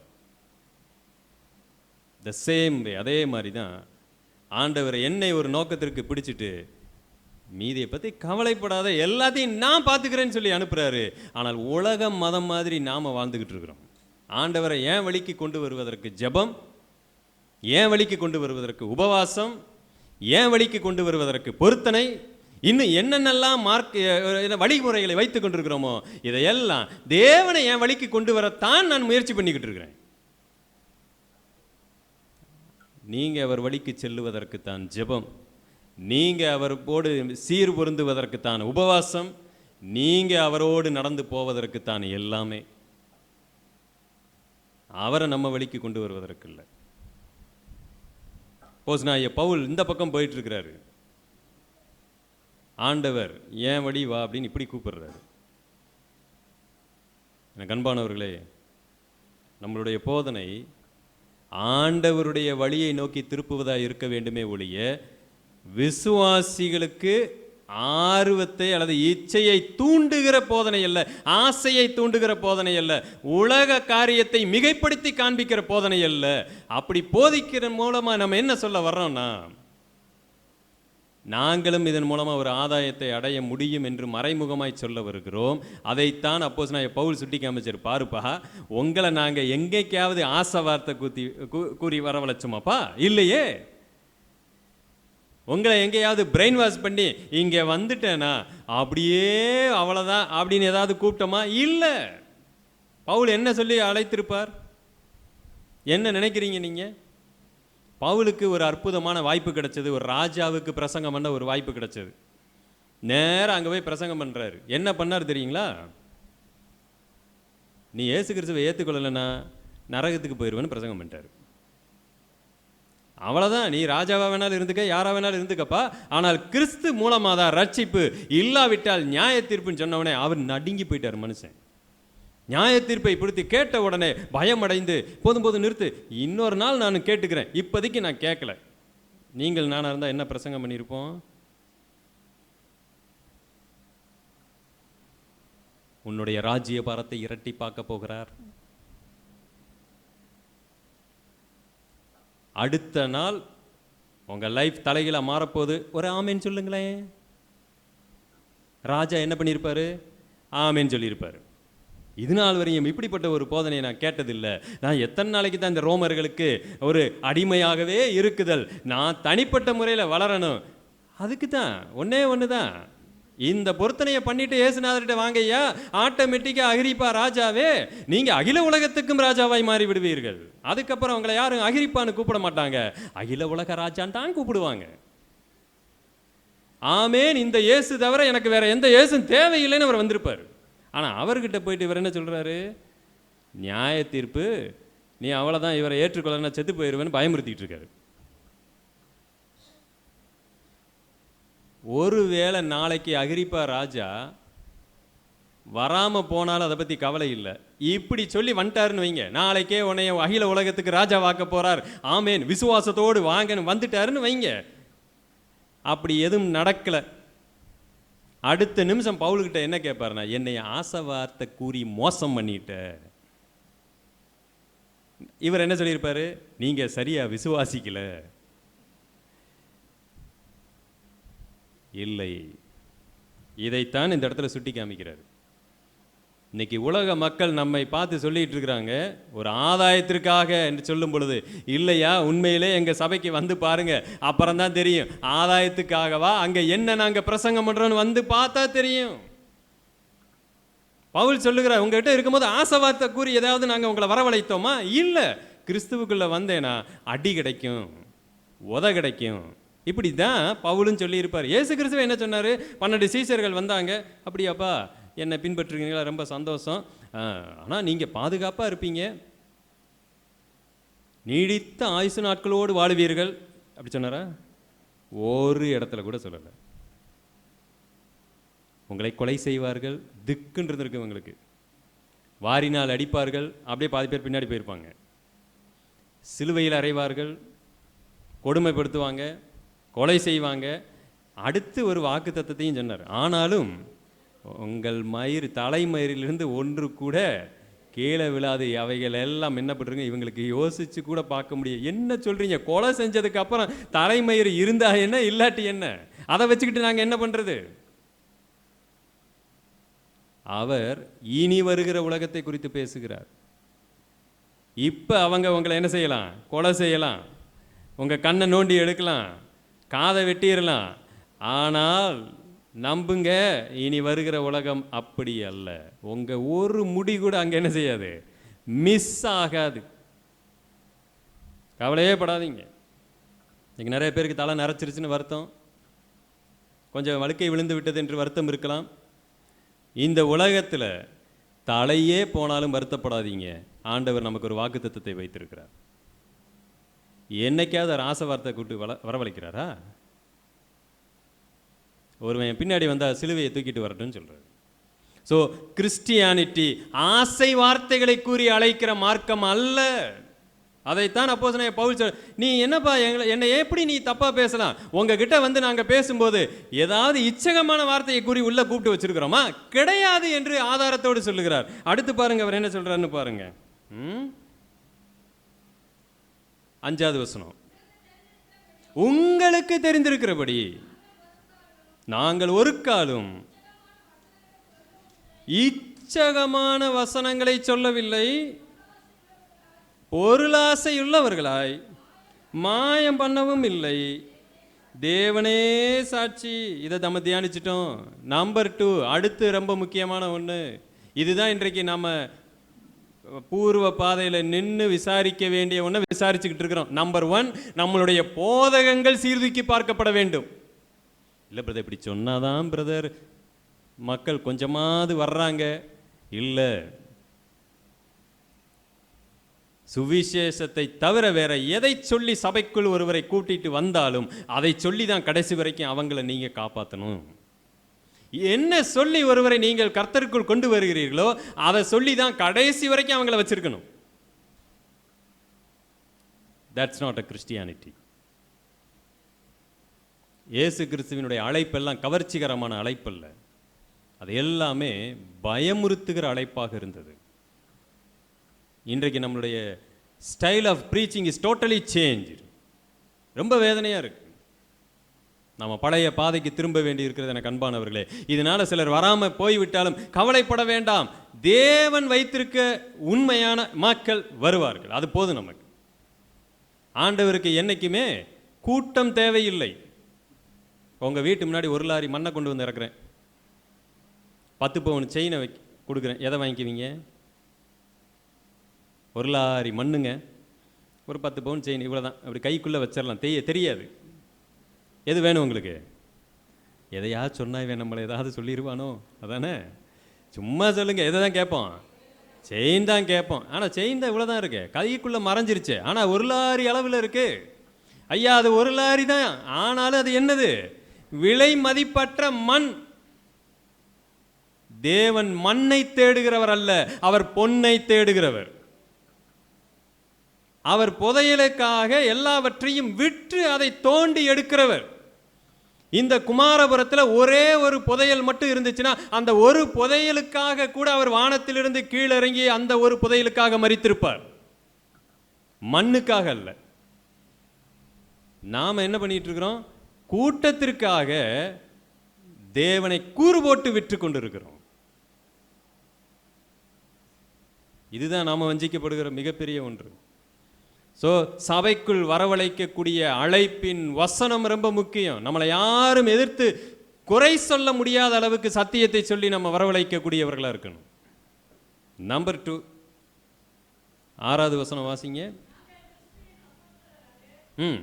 The same way. அதே மாதிரி தான் ஆண்டவர் என்னை ஒரு நோக்கத்திற்கு பிடிச்சிட்டு மீதியை பற்றி கவலைப்படாத, எல்லாத்தையும் நான் பார்த்துக்கிறேன்னு சொல்லி அனுப்புகிறாரு. ஆனால் உலகம் மதம் மாதிரி நாம் வாழ்ந்துக்கிட்டு இருக்கிறோம். ஆண்டவரை ஏன் வழிக்கு கொண்டு வருவதற்கு ஜெபம், ஏன் வழிக்கு கொண்டு வருவதற்கு உபவாசம், ஏன் வழிக்கு கொண்டு வருவதற்கு பொருத்தனை, இன்னும் என்னென்னலாம் வழிமுறைகளை வைத்துக் கொண்டிருக்கிறோமோ இதையெல்லாம் தேவனை என் வழிக்கு கொண்டு வரத்தான் நான் முயற்சி பண்ணிக்கிட்டு இருக்கிறேன். நீங்கள் அவர் வழிக்கு செல்லுவதற்குத்தான் ஜெபம், நீங்கள் அவரோடு சீர் பொருந்துவதற்குத்தான் உபவாசம், நீங்கள் அவரோடு நடந்து போவதற்குத்தான் எல்லாமே. அவரை நம்ம வழிக்கு கொண்டு வருவதற்கு இல்லை. போஸ்னாய பவுல் இந்த பக்கம் போயிட்டு இருக்கிறாரு, ஆண்டவர் ஏன் வழி வா அப்படின்னு இப்படி கூப்பிடுறாரு. எனக்கு அன்பானவர்களே, நம்மளுடைய போதனை ஆண்டவருடைய வழியை நோக்கி திருப்புவதாக இருக்க வேண்டுமே ஒழிய விசுவாசிகளுக்கு ஆர்வத்தை அல்லது இச்சையை தூண்டுகிற போதனை அல்ல, ஆசையை தூண்டுகிற போதனை அல்ல, உலக காரியத்தை மிகைப்படுத்தி காண்பிக்கிற போதனை அல்ல. அப்படி போதிக்கிற மூலமா நம்ம என்ன சொல்ல வர்றோம்னா, நாங்களும் இதன் மூலமாக ஒரு ஆதாயத்தை அடைய முடியும் என்று மறைமுகமாய் சொல்ல வருகிறோம். அதைத்தான் அப்போஸ்தலனாகிய பவுல் சுட்டி காமிச்சார். பாருப்பா, உங்களை நாங்கள் எங்கேயாவது ஆசை வார்த்தை கூறி வரவழைச்சோமாப்பா? இல்லையே. உங்களை எங்கேயாவது பிரெயின் வாஷ் பண்ணி இங்கே வந்துட்டேனா அப்படியே அவ்வளோதான் அப்படின்னு ஏதாவது கூப்பிட்டோமா? இல்லை. பவுல் என்ன சொல்லி அழைத்திருப்பார்? என்ன நினைக்கிறீங்க நீங்கள்? பவுலுக்கு ஒரு அற்புதமான வாய்ப்பு கிடைச்சது. ஒரு ராஜாவுக்கு பிரசங்கம் பண்ண ஒரு வாய்ப்பு கிடைச்சது. நேராக அங்கே போய் பிரசங்கம் பண்ணுறாரு. என்ன பண்ணார் தெரியுங்களா? நீ இயேசு கிறிஸ்துவை ஏற்றுக்கொள்ளலைன்னா நரகத்துக்கு போயிடுவேன்னு பிரசங்கம் பண்ணிட்டார். அவ்வளோதான். நீ ராஜாவா வேணாலும் இருந்துக்க, யாரா வேணாலும் இருந்துக்கப்பா, ஆனால் கிறிஸ்து மூலமாக தான் ரட்சிப்பு, இல்லாவிட்டால் நியாய தீர்ப்புன்னு சொன்னவனே அவர் நடுங்கி போயிட்டார் மனுஷன். நியாய தீர்ப்பை பிடித்து கேட்ட உடனே பயமடைந்து போதும் போதும் நிறுத்து, இன்னொரு நாள் நான் கேட்டுக்கிறேன், இப்போதைக்கு நான் கேட்கல. நீங்கள் நானாக இருந்தால் என்ன பிரசங்கம் பண்ணியிருப்போம்? உன்னுடைய ராஜ்ய பாரத்தை இரட்டி பார்க்க போகிறார். அடுத்த நாள் உங்கள் லைஃப் தலைகீழாக மாறப்போகுது. ஒரு ஆமேன்னு சொல்லுங்களேன். ராஜா என்ன பண்ணியிருப்பாரு? ஆமேன்னு சொல்லியிருப்பார். இது நாள் வரையும் இப்படிப்பட்ட ஒரு போதனையை நான் கேட்டதில்லை. நான் எத்தனை நாளைக்கு தான் இந்த ரோமர்களுக்கு ஒரு அடிமையாகவே இருக்குதல், நான் தனிப்பட்ட முறையில் வளரணும். அதுக்கு தான் ஒன்றே ஒன்று தான், இந்த பொருத்தனையை பண்ணிட்டு இயேசுநாதர்கிட்ட வாங்கய்யா, ஆட்டோமேட்டிக்காக அகிரிப்பா ராஜாவே, நீங்கள் அகில உலகத்துக்கும் ராஜாவாய் மாறி விடுவீர்கள். அதுக்கப்புறம் உங்களை யாரும் அகிரிப்பான்னு கூப்பிட மாட்டாங்க, அகில உலக ராஜான்னு தான் கூப்பிடுவாங்க. ஆமேன். இந்த இயேசு தவிர எனக்கு வேற எந்த இயேசும் தேவையில்லைன்னு அவர் வந்திருப்பார். ஆனால் அவர்கிட்ட போயிட்டு இவர் என்ன சொல்கிறாரு? நியாய தீர்ப்பு, நீ அவ்வளோதான், இவரை ஏற்றுக்கொள்ளனா செத்து போயிடுவேன்னு பயமுறுத்திட்டு இருக்காரு. ஒருவேளை நாளைக்கு அகிரிப்பா ராஜா வராமல் போனாலும் அதை பற்றி கவலை இல்லை. இப்படி சொல்லி வந்துட்டாருன்னு வைங்க, நாளைக்கே உன்னைய அகில உலகத்துக்கு ராஜா வாக்க போகிறார், ஆமேன், விசுவாசத்தோடு வாங்கன்னு வந்துட்டாருன்னு வைங்க. அப்படி எதுவும் நடக்கலை. அடுத்த நிமிஷம் பவுல்கிட்ட என்ன கேட்பாருன்னா, என்னை ஆசை வார்த்தை கூறி மோசம் பண்ணிட்ட. இவர் என்ன சொல்லியிருப்பாரு? நீங்க சரியா விசுவாசிக்கல. இல்லை. இதைத்தான் இந்த இடத்துல சுட்டி காமிக்கிறார். இன்னைக்கு உலக மக்கள் நம்மை பார்த்து சொல்லிட்டு இருக்கிறாங்க, ஒரு ஆதாயத்திற்காக என்று சொல்லும் பொழுது, இல்லையா, உண்மையிலே எங்க சபைக்கு வந்து பாருங்க, அப்புறம் தான் தெரியும் ஆதாயத்துக்காகவா அங்க என்ன நாங்க பிரசங்கம் பண்றோம்னு வந்து பார்த்தா தெரியும். பவுல் சொல்லுகிறார், உங்ககிட்ட இருக்கும்போது ஆசை வார்த்தை கூறி ஏதாவது நாங்க உங்களை வரவழைத்தோமா? இல்லை. கிறிஸ்துவுக்குள்ள வந்தேனா அடி கிடைக்கும், உத கிடைக்கும். இப்படி தான் பவுலும் சொல்லியிருப்பார். இயேசு கிறிஸ்துவ என்ன சொன்னார்? 12 சீஷர்கள் வந்தாங்க. அப்படியாப்பா, என்னை பின்பற்றுறீங்களா? ரொம்ப சந்தோஷம். ஆனால் நீங்கள் பாதுகாப்பாக இருப்பீங்க, நீடித்த ஆயுசு நாட்களோடு வாழுவீர்கள் அப்படி சொன்னாரா? ஒரு இடத்துல கூட சொல்லலை. உங்களை கொலை செய்வார்கள், திக்குன்றது இருக்கு உங்களுக்கு, வாரினால் அடிப்பார்கள், அப்படியே பாதி பேர் பின்னாடி போயிருப்பாங்க, சிலுவையில் அறைவார்கள், கொடுமைப்படுத்துவாங்க, கொலை செய்வாங்க. அடுத்து ஒரு வாக்கு தத்தத்தையும் சொன்னார், ஆனாலும் உங்கள் தலைமயிரிலிருந்து ஒன்று கூட கீழே விழாது. அவைகள் எல்லாம் என்ன பண்ணுறீங்க, இவங்களுக்கு யோசிச்சு கூட பார்க்க முடியும். என்ன சொல்றீங்க? கொலை செஞ்சதுக்கு அப்புறம் தலைமயிறு இருந்தா என்ன, இல்லாட்டி என்ன? அதை வச்சுக்கிட்டு நாங்கள் என்ன பண்ணுறது? அவர் இனி வருகிற உலகத்தை குறித்து பேசுகிறார். இப்போ அவங்க உங்களை என்ன செய்யலாம்? கொலை செய்யலாம், உங்கள் கண்ணை நோண்டி எடுக்கலாம், காதை வெட்டிடலாம். ஆனால் நம்புங்க, இனி வருகிற உலகம் அப்படி அல்ல. உங்கள் ஒரு முடி கூட அங்கே என்ன செய்யாது, மிஸ் ஆகாது. கவலையே படாதீங்க. இங்கே நிறைய பேருக்கு தலை நரைச்சிருச்சுன்னு வருத்தம், கொஞ்சம் வழுக்கை விழுந்து விட்டது என்று வருத்தம் இருக்கலாம். இந்த உலகத்தில் தலையே போனாலும் வருத்தப்படாதீங்க. ஆண்டவர் நமக்கு ஒரு வாக்குத்தத்தத்தை வைத்திருக்கிறார். என்னைக்காவது ஒரு ஆசை வார்த்தை கூட்டு வரவழைக்கிறாரா? ஒருவன் பின்னாடி வந்தால் சிலுவையை தூக்கிட்டு வரட்டும்னு சொல்கிறார். ஸோ கிறிஸ்டியானிட்டி ஆசை வார்த்தைகளை கூறி அழைக்கிற மார்க்கம் அல்ல. அதைத்தான் அப்போஸ்தலனாகிய பவுல் சொல், நீ என்னப்பா என்னை எப்படி நீ தப்பாக பேசலாம்? உங்ககிட்ட வந்து நாங்கள் பேசும்போது ஏதாவது இச்சகமான வார்த்தையை கூறி உள்ள கூப்பிட்டு வச்சிருக்கிறோமா? கிடையாது என்று ஆதாரத்தோடு சொல்லுகிறார். அடுத்து பாருங்க அவர் என்ன சொல்றாருன்னு பாருங்க. 5வது வசனம், உங்களுக்கு தெரிந்திருக்கிறபடி. நாங்கள் ஒரு காலும் இச்சகமான வசனங்களை சொல்லவில்லை, பொருளாசையுள்ளவர்களாய் மாயம் பண்ணவும் இல்லை. தேவனே சாட்சி. இதை நம்ம தியானிச்சிட்டோம். நம்பர் 2, அடுத்து ரொம்ப முக்கியமான ஒன்று. இதுதான் இன்றைக்கு நம்ம பூர்வ பாதையில் நின்று விசாரிக்க வேண்டிய ஒன்று விசாரிச்சுக்கிட்டு இருக்கிறோம். நம்பர் 1, நம்மளுடைய போதகங்கள் சீர்தூக்கி பார்க்கப்பட வேண்டும். இல்லை பிரதர், இப்படி சொன்னாதான் பிரதர் மக்கள் கொஞ்சமாவது வர்றாங்க. இல்லை, சுவிசேஷத்தை தவிர வேற எதை சொல்லி சபைக்குள் ஒருவரை கூட்டிட்டு வந்தாலும் அதை சொல்லி தான் கடைசி வரைக்கும் அவங்கள நீங்க காப்பாற்றணும். என்ன சொல்லி ஒருவரை நீங்கள் கர்த்தருக்குள் கொண்டு வருகிறீர்களோ அதை சொல்லி தான் கடைசி வரைக்கும் அவங்கள வச்சிருக்கணும். That's not a Christianity. இயேசு கிறிஸ்துவினுடைய அழைப்பெல்லாம் கவர்ச்சிகரமான அழைப்பல்ல, அது எல்லாமே பயமுறுத்துகிற அழைப்பாக இருந்தது. இன்றைக்கு நம்மளுடைய style of preaching is totally change. ரொம்ப வேதனையாக இருக்கு. நம்ம பழைய பாதைக்கு திரும்ப வேண்டி இருக்கிறது எனக்கு அன்பானவர்களே. இதனால சிலர் வராமல் போய்விட்டாலும் கவலைப்பட வேண்டாம். தேவன் வைத்திருக்க உண்மையான மக்கள் வருவார்கள். அது போதும் நமக்கு. ஆண்டவருக்கு என்னைக்குமே கூட்டம் தேவையில்லை. உங்கள் வீட்டு முன்னாடி ஒரு லாரி மண்ணை கொண்டு வந்து இறக்குறேன், 10 பவுன் செயினை கொடுக்குறேன், எதை வாங்கிக்குவீங்க? ஒரு லாரி மண்ணுங்க, ஒரு 10 பவுன் செயின், இவ்வளோ தான். அப்படி கைக்குள்ளே வச்சிடலாம், தெரியாது. எது வேணும் உங்களுக்கு? எதையாவது சொன்னா இவன் நம்மளை ஏதாவது சொல்லிடுவானோ, அதானே? சும்மா சொல்லுங்கள், எதை தான் கேட்போம்? செயின் தான் கேட்போம். ஆனால் செயின் தான் இவ்வளோ தான் இருக்கு, கைக்குள்ளே மறைஞ்சிருச்சு. ஆனால் ஒரு லாரி அளவில் இருக்கு. ஐயா, அது ஒரு லாரி தான், ஆனாலும் அது என்னது? விலை மதிப்பற்ற மண். தேவன் மண்ணை தேடுகிறவர் அல்ல, அவர் பொன்னை தேடுகிறவர். அவர் புதையலுக்காக எல்லாவற்றையும் விற்று அதை தோண்டி எடுக்கிறவர். இந்த குமாரபுரத்தில் ஒரே ஒரு புதையல் மட்டும் இருந்துச்சுன்னா அந்த ஒரு புதையலுக்காக கூட அவர் வானத்திலிருந்து கீழிறங்கி அந்த ஒரு புதையலுக்காக மரித்திருப்பார், மண்ணுக்காக அல்ல. நாம் என்ன பண்ணிட்டு இருக்கிறோம்? கூட்டத்திற்காக தேவனை கூறு போட்டு விற்று கொண்டிருக்கிறோம். இதுதான் நாம் வஞ்சிக்கப்படுகிற மிகப்பெரிய ஒன்று. ஸோ சபைக்குள் வரவழைக்கக்கூடிய அழைப்பின் வசனம் ரொம்ப முக்கியம். நம்மளை யாரும் எதிர்த்து குறை சொல்ல முடியாத அளவுக்கு சத்தியத்தை சொல்லி நம்ம வரவழைக்கக்கூடியவர்களாக இருக்கணும். நம்பர் 2, 6வது வசனம் வாசிங்க. ம்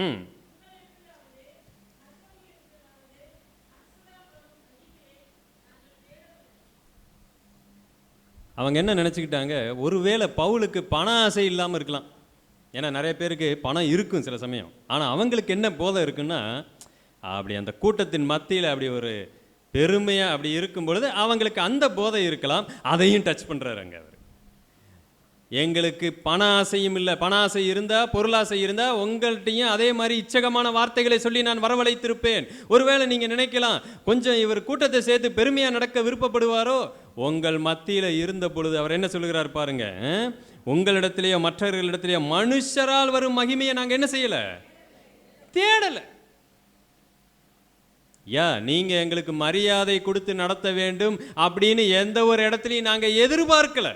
ம் அவங்க என்ன நினச்சிக்கிட்டாங்க? ஒருவேளை பவுலுக்கு பண ஆசை இல்லாமல் இருக்கலாம். ஏன்னா நிறைய பேருக்கு பணம் இருக்கும் சில சமயம். ஆனால் அவங்களுக்கு என்ன போதை இருக்குன்னா, அப்படி அந்த கூட்டத்தின் மத்தியில் அப்படி ஒரு பெருமையாக அப்படி இருக்கும் பொழுது அவங்களுக்கு அந்த போதை இருக்கலாம். அதையும் டச் பண்ணுறாருங்க அவர். எங்களுக்கு பண ஆசையும் இல்லை, பண ஆசை இருந்தால், பொருளாசை இருந்தால் உங்கள்கிட்டையும் அதே மாதிரி இச்சகமான வார்த்தைகளை சொல்லி நான் வரவழைத்திருப்பேன். ஒருவேளை நீங்கள் நினைக்கலாம், கொஞ்சம் இவர் கூட்டத்தை சேர்த்து பெருமையாக நடக்க விருப்பப்படுவாரோ? உங்கள் மத்தியில் இருந்த பொழுது அவர் என்ன சொல்லுகிறார் பாருங்க. உங்களிடத்திலேயோ மற்றவர்களிடத்திலேயோ மனுஷரால் வரும் மகிமையை நாங்கள் என்ன செய்யலை? தேடலை. நீங்க எங்களுக்கு மரியாதை கொடுத்து நடத்த வேண்டும் அப்படின்னு எந்த ஒரு இடத்துலையும் நாங்கள் எதிர்பார்க்கல.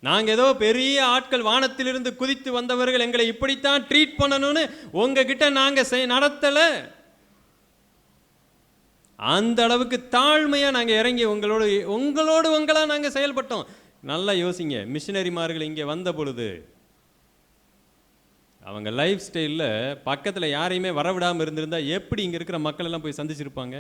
நாங்கள் ஏதோ பெரிய ஆட்கள், வானத்திலிருந்து குதித்து வந்தவர்கள், எங்களை இப்படித்தான் ட்ரீட் பண்ணணும்னு உங்ககிட்ட நாங்கள் நடத்தலை. அந்த அளவுக்கு தாழ்மையாக நாங்கள் இறங்கி உங்களா நாங்கள் செயல்பட்டோம். நல்லா யோசிங்க. மிஷினரிமார்கள் இங்கே வந்த பொழுது அவங்க லைஃப் ஸ்டைலில் பக்கத்தில் யாரையுமே வரவிடாமல் இருந்திருந்தா எப்படி இங்கே இருக்கிற மக்கள் எல்லாம் போய் சந்திச்சிருப்பாங்க?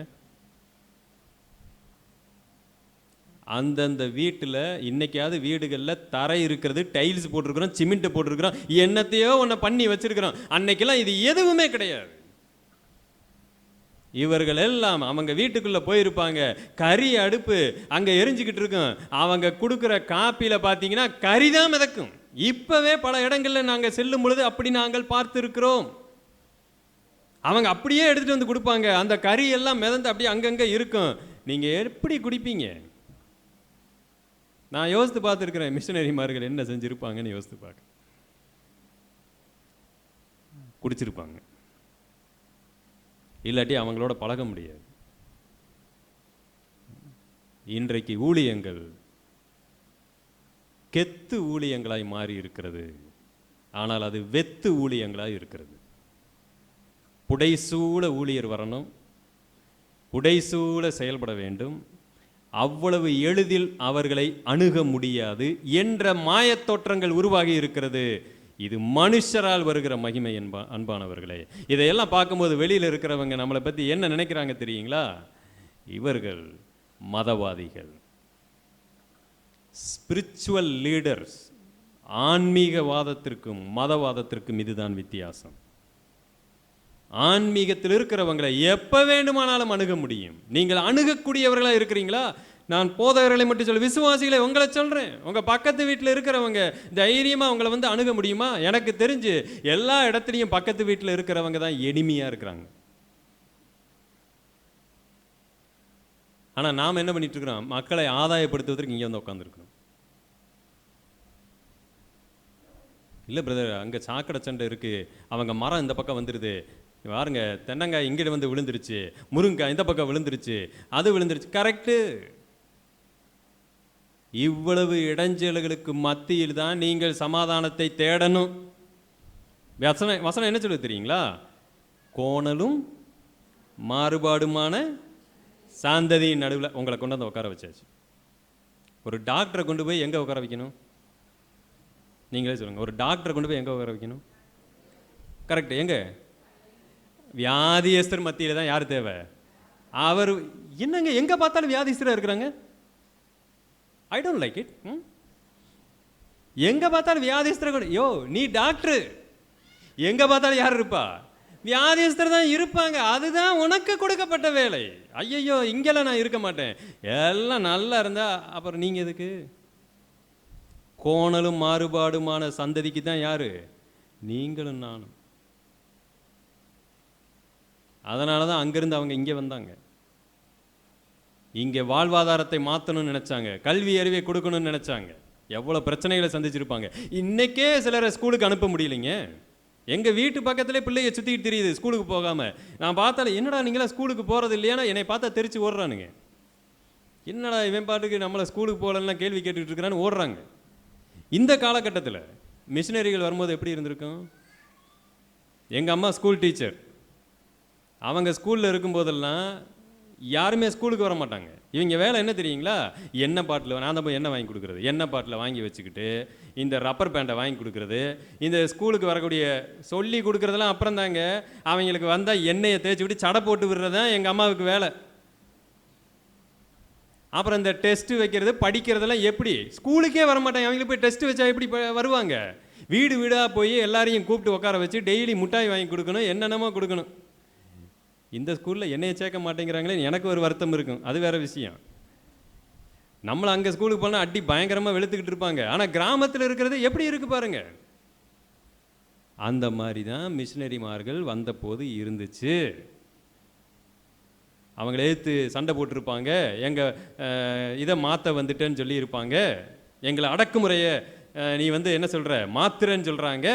அந்தந்த வீட்டில் இன்னைக்காவது வீடுகளில் தரை இருக்கிறது, டைல்ஸ் போட்டிருக்கிறோம், சிமெண்ட் போட்டிருக்கிறோம், என்னத்தையோ ஒன்று பண்ணி வச்சிருக்கிறோம். அன்னைக்கெல்லாம் இது எதுவுமே கிடையாது. இவர்கள் எல்லாம் அவங்க வீட்டுக்குள்ளே போயிருப்பாங்க, கறி அடுப்பு அங்கே எரிஞ்சுக்கிட்டு இருக்கும். அவங்க கொடுக்குற காப்பியில் பார்த்தீங்கன்னா கறி தான் மிதக்கும். இப்போவே பல இடங்களில் நாங்கள் செல்லும் பொழுது அப்படி நாங்கள் பார்த்துருக்கிறோம். அவங்க அப்படியே எடுத்துகிட்டு வந்து கொடுப்பாங்க. அந்த கறி எல்லாம் மிதந்து அப்படியே அங்கங்கே இருக்கும். நீங்கள் எப்படி குடிப்பீங்க? நான் யோசித்து பார்த்துருக்கிறேன், மிஷினரிமார்கள் என்ன செஞ்சுருப்பாங்கன்னு யோசித்து பார்க்க. குடிச்சிருப்பாங்க, இல்லாட்டி அவங்களோட பழக முடியாது. இன்றைக்கு ஊழியங்கள் கெத்து ஊழியங்களாய் மாறி இருக்கிறது. ஆனால் அது வெத்து ஊழியங்களாய் இருக்கிறது. புடைசூழ ஊழியர் வரணும், புடைசூழ செயல்பட வேண்டும், அவ்வளவு எளிதில் அவர்களை அணுக முடியாது என்ற மாயத் தோற்றங்கள் உருவாகி இருக்கிறது. இது மனுஷரால் வருகிற மகிமை அன்பானவர்களே. இதையெல்லாம் பார்க்கும்போது வெளியில் இருக்கிறவங்க நம்மளை பற்றி என்ன நினைக்கிறாங்க தெரியுங்களா? இவர்கள் மதவாதிகள், ஸ்பிரிச்சுவல் லீடர்ஸ். ஆன்மீகவாதத்திற்கும் மதவாதத்திற்கும் இதுதான் வித்தியாசம். ஆன்மீகத்தில் இருக்கிறவங்களை எப்போ வேண்டுமானாலும் அணுக முடியும். நீங்கள் அணுகக்கூடியவர்களாக இருக்கிறீங்களா? நான் போதகர்களை மட்டும் சொல்ல, விசுவாசிகளை உங்களை சொல்கிறேன். உங்கள் பக்கத்து வீட்டில் இருக்கிறவங்க தைரியமாக உங்களை வந்து அணுக முடியுமா? எனக்கு தெரிஞ்சு எல்லா இடத்துலையும் பக்கத்து வீட்டில் இருக்கிறவங்க தான் எளிமையாக இருக்கிறாங்க. ஆனால் நாம் என்ன பண்ணிட்டு இருக்கிறோம்? மக்களை ஆதாயப்படுத்துவதற்கு இங்கே வந்து உட்காந்துருக்கணும். இல்லை பிரதர், அங்கே சாக்கடை சண்டை இருக்குது, அவங்க மரம் இந்த பக்கம் வந்துடுது, பாருங்க தென்னங்காய் இங்கிட்ட வந்து விழுந்துருச்சு, முருங்காய் இந்த பக்கம் விழுந்துருச்சு, அது விழுந்துருச்சு. கரெக்டு. இவ்வளவு இடைஞ்சல்களுக்கு மத்தியில் தான் நீங்கள் சமாதானத்தை தேடணும். வசனம் என்ன சொல்லுது தெரியுங்களா? கோணலும் மாறுபாடுமான சாந்ததியின் நடுவில் உங்களை கொண்டு வந்து உட்கார வச்சாச்சு. ஒரு டாக்டரை கொண்டு போய் எங்கே உட்கார வைக்கணும்? நீங்களே சொல்லுங்கள். ஒரு டாக்டரை கொண்டு போய் எங்கே உட்கார வைக்கணும்? கரெக்டு. எங்கே? வியாதியஸ்தர் மத்தியில் தான் யார் தேவை? அவர். என்னங்க எங்கே பார்த்தாலும் வியாதிஸ்தராக இருக்கிறாங்க. I don't like it. எங்கே பார்த்தாலும் வியாதிஸ்தர். யோ நீ டாக்டரு, எங்கே பார்த்தாலும் யார் இருப்பா? வியாதிஸ்தர் தான் இருப்பாங்க. அதுதான் உனக்கு கொடுக்கப்பட்ட வேலை. ஐயையோ இங்கெல்லாம் நான் இருக்க மாட்டேன், எல்லாம் நல்லா இருந்தா அப்புறம் நீங்கள் எதுக்கு? கோணலும் மாறுபாடுமான சந்ததிக்கு தான் யாரு? நீங்களும் நானும். அதனால தான் அங்கிருந்து அவங்க இங்கே வந்தாங்க. இங்கே வாழ்வாதாரத்தை மாற்றணும்னு நினைச்சாங்க, கல்வி அறிவை கொடுக்கணும்னு நினைச்சாங்க. எவ்வளோ பிரச்சனைகளை சந்திச்சிருப்பாங்க. இன்னைக்கே சிலரை ஸ்கூலுக்கு அனுப்ப முடியலைங்க. எங்கள் வீட்டு பக்கத்துலேயே பிள்ளைங்க சுற்றிக்கிட்டு தெரியுது ஸ்கூலுக்கு போகாமல். நான் பார்த்தாலும் என்னடா நீங்களாம் ஸ்கூலுக்கு போகிறது இல்லையானா என்னை பார்த்தா தெரிச்சு ஓடுறானுங்க. என்னடா இவன் பாட்டுக்கு நம்மளை ஸ்கூலுக்கு போகலன்னா கேள்வி கேட்டுக்கிட்டு இருக்கிறான்னு ஓடுறாங்க. இந்த காலகட்டத்தில் மிஷினரிகள் வரும்போது எப்படி இருந்திருக்கும்? எங்கள் அம்மா ஸ்கூல் டீச்சர். அவங்க ஸ்கூலில் இருக்கும்போதெல்லாம் யாருமே ஸ்கூலுக்கு வர மாட்டாங்க. இவங்க வேலை என்ன தெரியுங்களா? எண்ணெய் பாட்டில், நான் தான் போய் எண்ணெய் வாங்கி கொடுக்குறது, எண்ணெய் பாட்டில் வாங்கி வச்சுக்கிட்டு இந்த ரப்பர் பேண்டை வாங்கி கொடுக்குறது, இந்த ஸ்கூலுக்கு வரக்கூடிய சொல்லி கொடுக்குறதெல்லாம் அப்புறம் தாங்க. அவங்களுக்கு வந்தால் எண்ணெயை தேய்ச்சி விட்டு சடை போட்டு விடுறது தான் எங்கள் அம்மாவுக்கு வேலை. அப்புறம் இந்த டெஸ்ட்டு வைக்கிறது, படிக்கிறதெல்லாம் எப்படி? ஸ்கூலுக்கே வர மாட்டாங்க. அவங்களுக்கு போய் டெஸ்ட்டு வச்சா எப்படி வருவாங்க? வீடு வீடாக போய் எல்லாரையும் கூப்பிட்டு உட்கார வச்சு டெய்லி மிட்டாய் வாங்கி கொடுக்கணும், என்னென்னமோ கொடுக்கணும். இந்த ஸ்கூலில் என்னையை சேர்க்க மாட்டேங்கிறாங்களே, எனக்கு ஒரு வருத்தம் இருக்கும். அது வேறு விஷயம். நம்மளை அங்கே ஸ்கூலுக்கு போனால் அடி பயங்கரமாக வெளுத்துக்கிட்டு இருப்பாங்க. ஆனால் கிராமத்தில் இருக்கிறது எப்படி இருக்குது பாருங்க. அந்த மாதிரி தான் மிஷினரிமார்கள் வந்தபோது இருந்துச்சு. அவங்கள ஏற்று சண்டை போட்டிருப்பாங்க, எங்கள் இதை மாற்ற வந்துட்டேன்னு சொல்லி இருப்பாங்க, எங்களை அடக்குமுறையை நீ வந்து என்ன சொல்கிற மாத்திரன்னு சொல்கிறாங்க.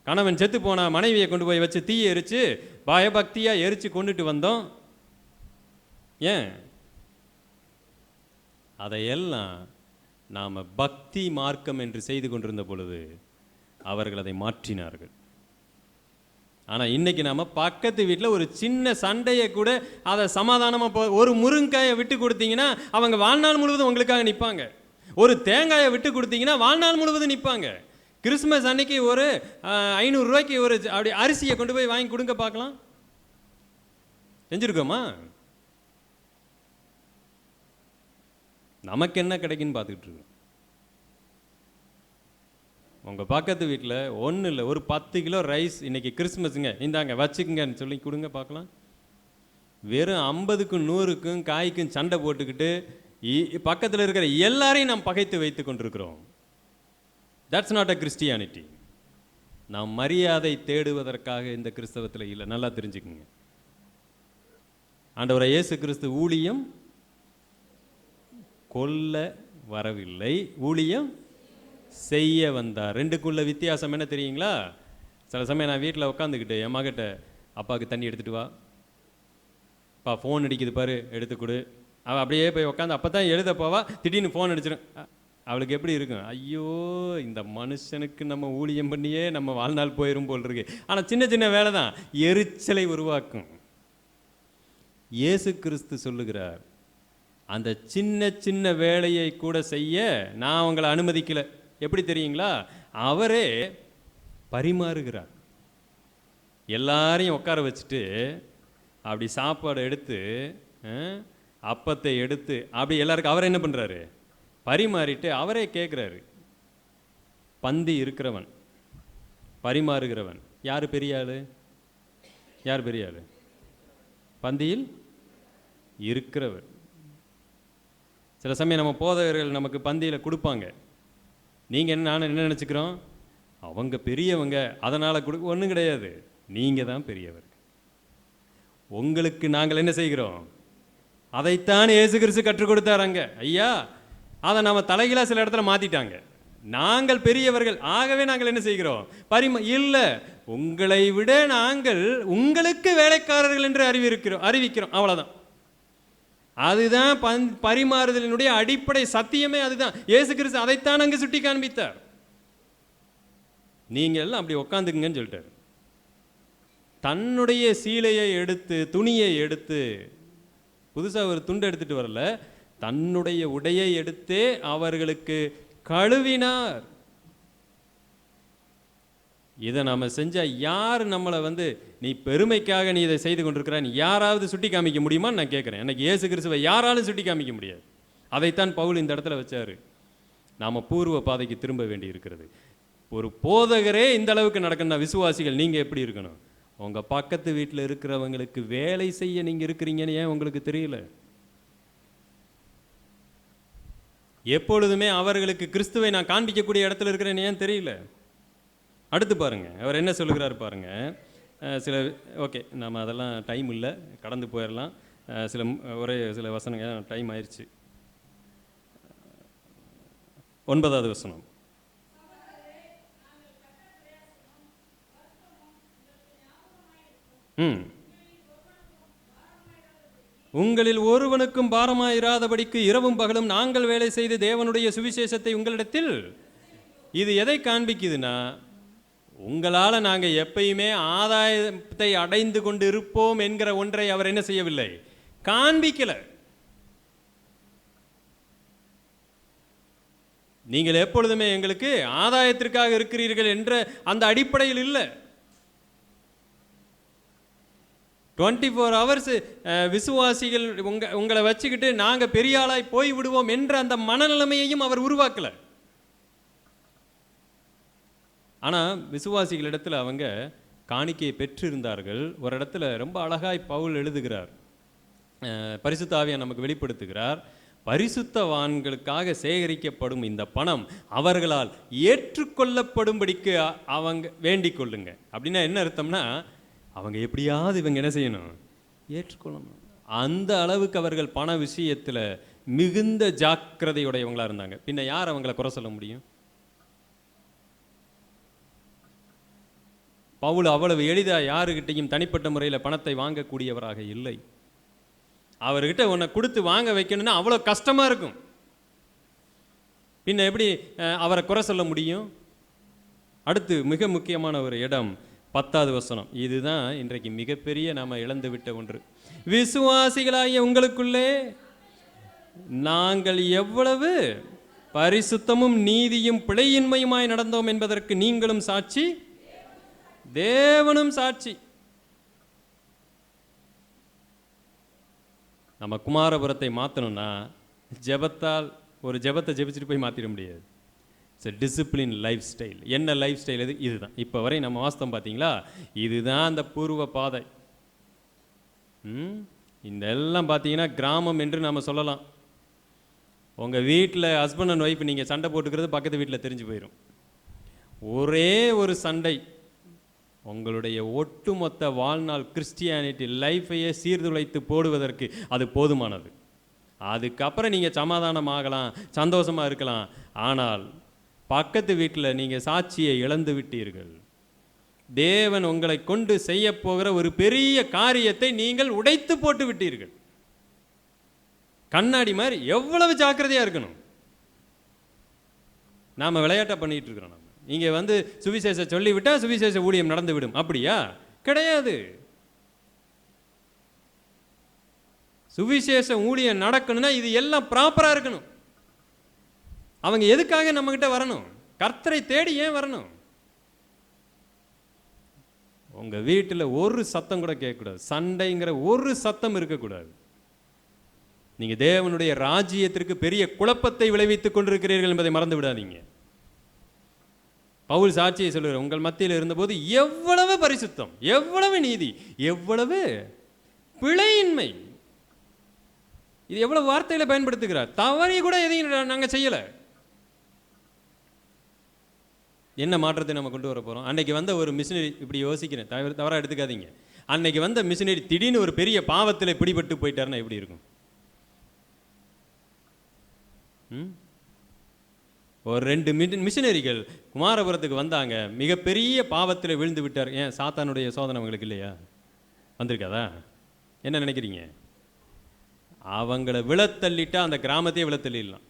கணவன் செத்து போனா மனைவியை கொண்டு போய் வச்சு தீயை எரித்து பயபக்தியாக எரித்து கொண்டுட்டு வந்தோம். ஏன்? அதையெல்லாம் நாம் பக்தி மார்க்கம் என்று செய்து கொண்டிருந்த பொழுது அவர்கள் அதை மாற்றினார்கள். ஆனால் இன்னைக்கு நாம் பக்கத்து வீட்டில் ஒரு சின்ன சண்டையை கூட அதை சமாதானமாக ஒரு முருங்காயை விட்டு கொடுத்தீங்கன்னா அவங்க வாழ்நாள் முழுவதும் உங்களுக்காக நிற்பாங்க. ஒரு தேங்காயை விட்டு கொடுத்தீங்கன்னா வாழ்நாள் முழுவதும் நிற்பாங்க. கிறிஸ்மஸ் அன்னைக்கு ஒரு 500 ரூபாய்க்கு ஒரு அப்படி அரிசியை கொண்டு போய் வாங்கி கொடுங்க பார்க்கலாம். செஞ்சுருக்கோமா? நமக்கு என்ன கிடைக்குன்னு பார்த்துக்கிட்டு இருக்கோம். உங்கள் பக்கத்து வீட்டில் ஒன்றும் இல்லை, ஒரு 10 கிலோ ரைஸ் இன்னைக்கு கிறிஸ்மஸுங்க, இந்தாங்க வச்சுக்குங்கன்னு சொல்லி கொடுங்க பார்க்கலாம். வெறும் 50க்கும் 100க்கும் காய்க்கும் சண்டை போட்டுக்கிட்டு பக்கத்தில் இருக்கிற எல்லாரையும் நாம் பகைத்து வைத்து கொண்டிருக்கிறோம். That's not a Christianity. நாம் மரியாதை தேடுவதற்காக இந்த கிறிஸ்தவத்தில் இல்லை. நல்லா தெரிஞ்சுக்குங்க. ஆண்டவரை இயேசு கிறிஸ்து ஊழியம் கொல்ல வரவில்லை, ஊழியம் செய்ய வந்தார். ரெண்டுக்குள்ள வித்தியாசம் என்ன தெரியுங்களா? சில சமயம் நான் வீட்டில் உட்காந்துக்கிட்டு என் மகிட்ட, அப்பாவுக்கு தண்ணி எடுத்துகிட்டு வா, அப்பா ஃபோன் அடிக்குது பாரு எடுத்து கொடு, அவள் அப்படியே போய் உட்காந்து அப்போ தான் எழுத போவா, திடீர்னு ஃபோன் அடிச்சிடும். அவளுக்கு எப்படி இருக்கும்? ஐயோ, இந்த மனுஷனுக்கு நம்ம ஊழியம் பண்ணியே நம்ம வாழ்நாள் போயிடும் போல் இருக்கு. ஆனால் சின்ன சின்ன வேலை தான் எரிச்சலை உருவாக்கும். இயேசு கிறிஸ்து சொல்லுகிறார், அந்த சின்ன சின்ன வேலையை கூட செய்ய நான் உங்களை அனுமதிக்கல. எப்படி தெரியுங்களா? அவரே பரிமாறுகிறார். எல்லாரையும் உட்கார வச்சுட்டு அப்படி சாப்பாடு எடுத்து அப்பத்தை எடுத்து அப்படி எல்லாருக்கும் அவர் என்ன பண்ணுறாரு? பரிமாறிட்டு அவரே கேட்குறாரு. பந்தி இருக்கிறவன், பரிமாறுகிறவன் யார் பெரிய ஆள்? யார் பெரிய ஆள்? பந்தியில் இருக்கிறவர். சில சமயம் நம்ம போதகர்கள் நமக்கு பந்தியில் கொடுப்பாங்க. நீங்கள் என்ன, நான் என்ன நினச்சிக்கிறோம்? அவங்க பெரியவங்க அதனால் ஒன்றும் கிடையாது. நீங்கள் தான் பெரியவர். உங்களுக்கு நாங்கள் என்ன செய்கிறோம்? அதைத்தான் இயேசு கிறிஸ்து கற்றுக் கொடுத்தாராங்க. ஐயா, அதை நம்ம தலைகீழாக சில இடத்துல மாற்றிட்டாங்க. நாங்கள் பெரியவர்கள், ஆகவே நாங்கள் என்ன செய்கிறோம்? இல்லை, உங்களை விட நாங்கள் உங்களுக்கு வேலைக்காரர்கள் என்று அறிவிக்கிறோம். அவ்வளோதான். அதுதான் பரிமாறுதலினுடைய அடிப்படை சத்தியமே அதுதான். இயேசு கிறிஸ்து அதைத்தான் அங்கே சுட்டி காண்பித்தார். நீங்கள் எல்லாம் அப்படி உட்காந்துக்குங்கன்னு சொல்லிட்டார். தன்னுடைய சீலையை எடுத்து, துணியை எடுத்து, புதுசாக ஒரு துண்டு எடுத்துட்டு வரல, தன்னுடைய உடையை எடுத்தே அவர்களுக்கு கழுவினார். இதை நம்ம செஞ்சால் யார் நம்மளை நீ பெருமைக்காக நீ இதை செய்து கொண்டிருக்கிறான்னு யாராவது சுட்டி காமிக்க முடியுமான்னு நான் கேட்குறேன். எனக்கு இயேசு கிறிஸ்துவை யாராலும் சுட்டி காமிக்க முடியாது. அதைத்தான் பவுல் இந்த இடத்துல வச்சார். நாம் பூர்வ பாதைக்கு திரும்ப வேண்டி இருக்கிறது. ஒரு போதகரே இந்த அளவுக்கு நடக்கணும். விசுவாசிகள் நீங்கள் எப்படி இருக்கணும்? உங்கள் பக்கத்து வீட்டில் இருக்கிறவங்களுக்கு வேலை செய்ய நீங்கள் இருக்கிறீங்கன்னு ஏன் உங்களுக்கு தெரியல? எப்பொழுதுமே அவர்களுக்கு கிறிஸ்துவை நான் காண்பிக்கக்கூடிய இடத்துல இருக்கிறேன்னு ஏன் தெரியல? அடுத்து பாருங்கள், அவர் என்ன சொல்லுகிறார் பாருங்கள். சில ஓகே, நம்ம அதெல்லாம் டைம் இல்லை, கடந்து போயிடலாம். ஒரே சில வசனங்க, டைம் ஆயிடுச்சு. 9வது வசனம். உங்களில் ஒருவனுக்கும் பாரமாயிராதபடிக்கு இரவும் பகலும் நாங்கள் வேலை செய்து தேவனுடைய சுவிசேஷத்தை உங்களிடத்தில். இது எதை காண்பிக்குதுன்னா, உங்களால் நாங்கள் எப்பயுமே ஆதாயத்தை அடைந்து கொண்டு இருப்போம் என்கிற ஒன்றை அவர் என்ன செய்யவில்லை? காண்பிக்கல. நீங்கள் எப்பொழுதுமே எங்களுக்கு ஆதாயத்திற்காக இருக்கிறீர்கள் என்ற அந்த அடிப்படையில் இல்லை. 24 hours விசுவாசிகள் உங்களை வச்சுக்கிட்டு நாங்கள் பெரிய ஆளாய் போய் விடுவோம் என்ற அந்த மனநிலைமையையும் அவர் உருவாக்கலை. ஆனால் விசுவாசிகளிடத்தில் அவங்க காணிக்கையை பெற்றிருந்தார்கள். ஒரு இடத்துல ரொம்ப அழகாய் பவுல் எழுதுகிறார், பரிசுத்த ஆவியானவர் நமக்கு வெளிப்படுத்துகிறார். பரிசுத்தவான்களுக்காக சேகரிக்கப்படும் இந்த பணம் அவர்களால் ஏற்றுக்கொள்ளப்படும்படிக்கு அவங்க வேண்டிக் கொள்ளுங்க. அப்படின்னா என்ன அர்த்தம்னா, அவங்க எப்படியாவது இவங்க என்ன செய்யணும்? ஏற்றுக்கொள்ளணும். அந்த அளவுக்கு அவர்கள் பண விஷயத்தில் மிகுந்த ஜாக்கிரதையுடையவங்களா இருந்தாங்க. பின்ன யார் அவங்கள குறை சொல்ல முடியும்? பவுல் அவ்வளவு எளிதாக யாருக்கிட்டையும் தனிப்பட்ட முறையில் பணத்தை வாங்கக்கூடியவராக இல்லை. அவர்கிட்ட உன்னை கொடுத்து வாங்க வைக்கணும்னா அவ்வளோ கஷ்டமாக இருக்கும். பின்ன எப்படி அவரை குறை சொல்ல முடியும்? அடுத்து மிக முக்கியமான ஒரு இடம் 10வது வசனம். இதுதான் இன்றைக்கு மிகப்பெரிய நாம் இழந்து விட்ட ஒன்று. விசுவாசிகளாகிய உங்களுக்குள்ளே நாங்கள் எவ்வளவு பரிசுத்தமும் நீதியும் பிழையின்மையுமாய் நடந்தோம் என்பதற்கு நீங்களும் சாட்சி, தேவனும் சாட்சி. நம்ம குமாரபுரத்தை மாற்றணும்னா ஜெபத்தால் ஒரு ஜெபத்தை ஜெபிச்சுட்டு போய் மாற்றிட முடியாது. It's a discipline life style. என்ன லைஃப் ஸ்டைல் இது? இதுதான். இப்போ வரை நம்ம வாஸ்தம் பார்த்தீங்களா? இதுதான் அந்த பூர்வ பாதை. இந்த எல்லாம் பார்த்தீங்கன்னா கிராமம் என்று நம்ம சொல்லலாம். உங்கள் வீட்டில் ஹஸ்பண்ட் அண்ட் ஒய்ஃப் நீங்கள் சண்டை போட்டுக்கிறது பக்கத்து வீட்டில் தெரிஞ்சு போயிடும். ஒரே ஒரு சண்டை உங்களுடைய ஒட்டுமொத்த வாழ்நாள் கிறிஸ்டியானிட்டி லைஃபையே சீர்துளைத்து போடுவதற்கு அது போதுமானது. அதுக்கப்புறம் நீங்கள் சமாதானமாகலாம், சந்தோஷமாக இருக்கலாம். ஆனால் பக்கத்து வீட்டில் நீங்கள் சாட்சியை இழந்து விட்டீர்கள். தேவன் உங்களை கொண்டு செய்ய போகிற ஒரு பெரிய காரியத்தை நீங்கள் உடைத்து போட்டு விட்டீர்கள். கண்ணாடி மாதிரி எவ்வளவு ஜாக்கிரதையாக இருக்கணும். நாம் விளையாட்டை பண்ணிட்டு இருக்கிறோம். நம்ம இங்கே வந்து சுவிசேஷ சொல்லிவிட்டா சுவிசேஷ ஊழியம் நடந்து விடும், அப்படியா? கிடையாது. சுவிசேஷ ஊழியம் நடக்கணும்னா இது எல்லாம் ப்ராப்பராக இருக்கணும். அவங்க எதுக்காக நம்மகிட்ட வரணும்? கர்த்தரை தேடி ஏன் வரணும்? உங்கள் வீட்டில் ஒரு சத்தம் கூட கேட்கக்கூடாது. சண்டைங்கிற ஒரு சத்தம் இருக்கக்கூடாது. நீங்கள் தேவனுடைய ராஜ்யத்திற்கு பெரிய குழப்பத்தை விளைவித்துக் கொண்டிருக்கிறீர்கள் என்பதை மறந்து விடாதீங்க. பவுல் சாட்சியை சொல்லுகிறார், உங்கள் மத்தியில் இருந்தபோது எவ்வளவு பரிசுத்தம், எவ்வளவு நீதி, எவ்வளவு பிழையின்மை. இது எவ்வளவு வார்த்தையில பயன்படுத்துகிறார். தவறி கூட எதையும் நாங்கள் செய்யலை. என்ன மாற்றத்தை நம்ம கொண்டு வர போகிறோம்? அன்னைக்கு வந்த ஒரு மிஷினரி, இப்படி யோசிக்கிறேன், தவறாக எடுத்துக்காதீங்க. அன்னைக்கு வந்த மிஷினரி திடீர்னு ஒரு பெரிய பாவத்தில் பிடிபட்டு போயிட்டாருன்னா எப்படி இருக்கும்? ஒரு 2 மிஷினரிகள் குமாரபுரத்துக்கு வந்தாங்க, மிகப்பெரிய பாவத்தில் விழுந்து விட்டார். ஏன் சாத்தானுடைய சோதனை அவங்களுக்கு இல்லையா? வந்திருக்காதா? என்ன நினைக்கிறீங்க? அவங்கள விழத்தள்ளிட்டா அந்த கிராமத்தையே விழத்தள்ளிடலாம்.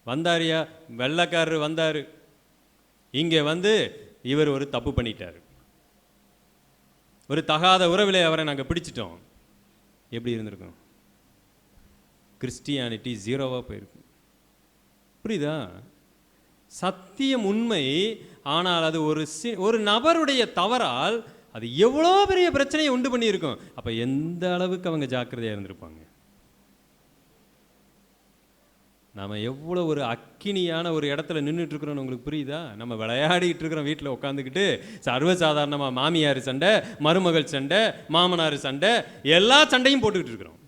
வந்தாரியா, வெள்ளைக்காரர் வந்தார், இங்கே வந்து இவர் ஒரு தப்பு பண்ணிட்டார், ஒரு தகாத உறவிலே அவரை நாங்கள் பிடிச்சிட்டோம். எப்படி இருந்திருக்கும்? கிறிஸ்டியானிட்டி ஜீரோவாக போயிருக்கும். புரியுதா? சத்தியம் உண்மை, ஆனால் அது ஒரு நபருடைய தவறால் அது எவ்வளோ பெரிய பிரச்சனையை உண்டு பண்ணியிருக்கும். அப்போ எந்த அளவுக்கு அவங்க ஜாக்கிரதையாக இருந்திருப்பாங்க. நாம் எவ்வளோ ஒரு அக்கினியான ஒரு இடத்துல நின்றுட்டு இருக்கிறோன்னு உங்களுக்கு புரியுதா? நம்ம விளையாடிட்டு இருக்கிறோம் வீட்டில் உட்காந்துக்கிட்டு, சர்வசாதாரணமாக மாமியார் சண்டை, மருமகள் சண்டை, மாமனார் சண்டை, எல்லா சண்டையும் போட்டுக்கிட்டு இருக்கிறோம்.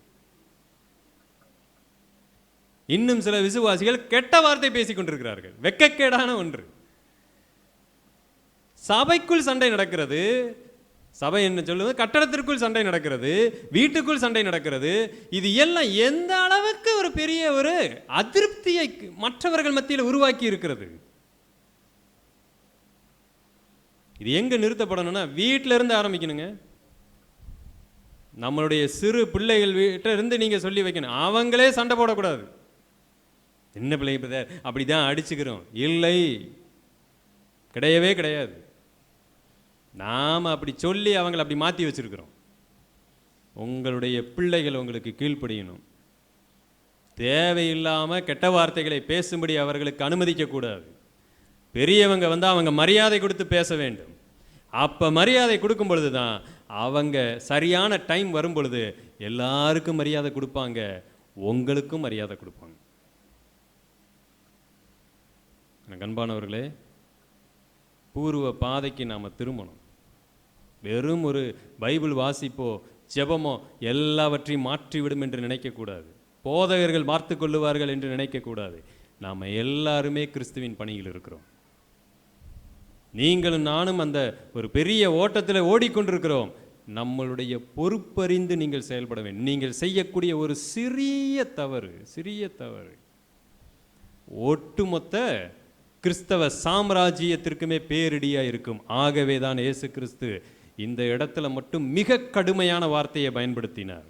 இன்னும் சில விசுவாசிகள் கெட்ட வார்த்தை பேசிக் கொண்டிருக்கிறார்கள். வெட்கக்கேடான ஒன்று. சபைக்குள் சண்டை நடக்கிறது. சபை என்ன சொல்லுவது? கட்டடத்திற்குள் சண்டை நடக்கிறது, வீட்டுக்குள் சண்டை நடக்கிறது. இது எல்லாம் எந்த அளவுக்கு ஒரு பெரிய ஒரு அதிருப்தியை மற்றவர்கள் மத்தியில் உருவாக்கி இருக்கிறது. இது எங்க நிறுத்தப்படணும்னா வீட்டில இருந்து ஆரம்பிக்கணுங்க. நம்மளுடைய சிறு பிள்ளைகள் வீட்டில இருந்து நீங்க சொல்லி வைக்கணும். அவங்களே சண்டை போடக்கூடாது. என்ன பிள்ளை அப்படிதான் அடிச்சுக்கிறோம், இல்லை, கிடையவே கிடையாது. நாம் அப்படி சொல்லி அவங்களை அப்படி மாற்றி வச்சிருக்கிறோம். உங்களுடைய பிள்ளைகள் உங்களுக்கு கீழ்ப்படியணும். தேவையில்லாமல் கெட்ட வார்த்தைகளை பேசும்படி அவர்களுக்கு அனுமதிக்கக்கூடாது. பெரியவங்க வந்து அவங்க மரியாதை கொடுத்து பேச வேண்டும். அப்போ மரியாதை கொடுக்கும் பொழுது தான் அவங்க சரியான டைம் வரும் பொழுது எல்லாருக்கும் மரியாதை கொடுப்பாங்க, உங்களுக்கும் மரியாதை கொடுப்பாங்க. அன்பானவர்களே, பூர்வ பாதைக்கு நாம் திரும்பணும். வெறும் ஒரு பைபிள் வாசிப்போ ஜெபமோ எல்லாவற்றையும் மாற்றிவிடும் என்று நினைக்கக்கூடாது. போதகர்கள் பார்த்து கொள்ளுவார்கள் என்று நினைக்கக்கூடாது. நாம் எல்லாருமே கிறிஸ்துவின் பணியில் இருக்கிறோம். நீங்களும் நானும் அந்த ஒரு பெரிய ஓட்டத்தில் ஓடிக்கொண்டிருக்கிறோம். நம்மளுடைய பொறுப்பறிந்து நீங்கள் செயல்பட வேண்டும். நீங்கள் செய்யக்கூடிய ஒரு சிறிய தவறு ஒட்டுமொத்த கிறிஸ்தவ சாம்ராஜ்யத்திற்குமே பேரிடியாக இருக்கும். ஆகவே தான் இயேசு கிறிஸ்து இந்த இடத்துல மட்டும் மிக கடுமையான வார்த்தையை பயன்படுத்தினார்.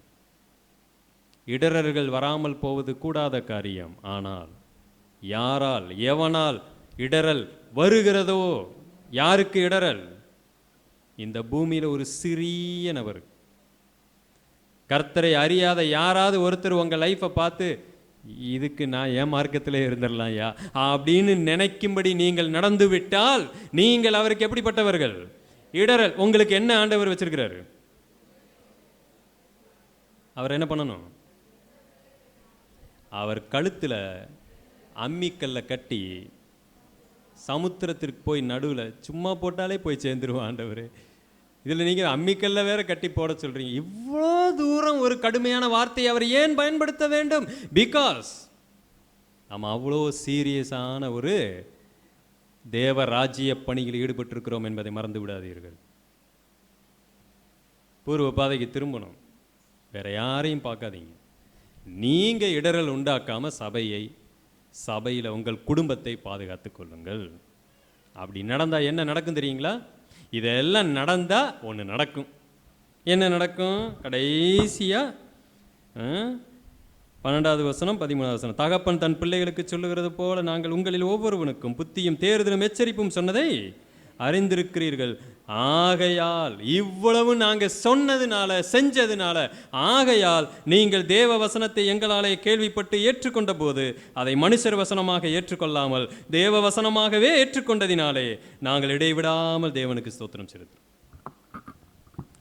இடரர்கள் வராமல் போவது கூடாத காரியம். ஆனால் யாரால், எவனால் இடரல் வருகிறதோ, யாருக்கு இடரல்? இந்த பூமியில் ஒரு சிறிய நபர், கர்த்தரை அறியாத யாராவது ஒருத்தர் உங்கள் லைஃப்பை பார்த்து இதுக்கு நான் ஏன் மார்க்கத்திலே இருந்துடலாம் யா அப்படின்னு நினைக்கும்படி நீங்கள் நடந்து விட்டால் நீங்கள் அவருக்கு எப்படிப்பட்டவர்கள்? இடரல். உங்களுக்கு என்ன ஆண்டவர் வச்சிருக்கிறாரு? அவர் என்ன பண்ணணும்? அவர் கழுத்தில் அம்மிக்கல்ல கட்டி சமுத்திரத்திற்கு போய் நடுவில் சும்மா போட்டாலே போய் சேர்ந்துருவோம் ஆண்டவர். இதில் நீங்கள் அம்மிக்கல்ல வேற கட்டி போட சொல்றீங்க. இவ்வளோ தூரம் ஒரு கடுமையான வார்த்தையை அவர் ஏன் பயன்படுத்த வேண்டும்? பிகாஸ் நம்ம அவ்வளோ சீரியஸான ஒரு தேவ ராஜ்ய பணியில் ஈடுபட்டிருக்கிறோம் என்பதை மறந்து விடாதீர்கள். பூர்வ பாதைக்கு திரும்பணும். வேற யாரையும் பார்க்காதீங்க. நீங்கள் இடரல் உண்டாக்காம சபையை, சபையில் உங்கள் குடும்பத்தை பாதுகாத்து கொள்ளுங்கள். அப்படி நடந்தால் என்ன நடக்கும் தெரியுங்களா? இதெல்லாம் நடந்தால் ஒன்று நடக்கும். என்ன நடக்கும்? கடைசியாக 12வது வசனம் 13வது வசனம், தகப்பன் தன் பிள்ளைகளுக்கு சொல்லுகிறது போல நாங்கள் உங்களில் ஒவ்வொருவனுக்கும் புத்தியும் தேறுதலும் எச்சரிப்பும் சொன்னதை அறிந்திருக்கிறீர்கள். ஆகையால், இவ்வளவு நாங்கள் சொன்னதுனால, செஞ்சதுனால, ஆகையால் நீங்கள் தேவ வசனத்தை எங்களாலே கேள்விப்பட்டு ஏற்றுக்கொண்ட போது அதை மனுஷர் வசனமாக ஏற்றுக்கொள்ளாமல் தேவ வசனமாகவே ஏற்றுக்கொண்டதினாலே நாங்கள் இடைவிடாமல் தேவனுக்கு ஸ்தோத்திரம் செலுத்துகிறோம்.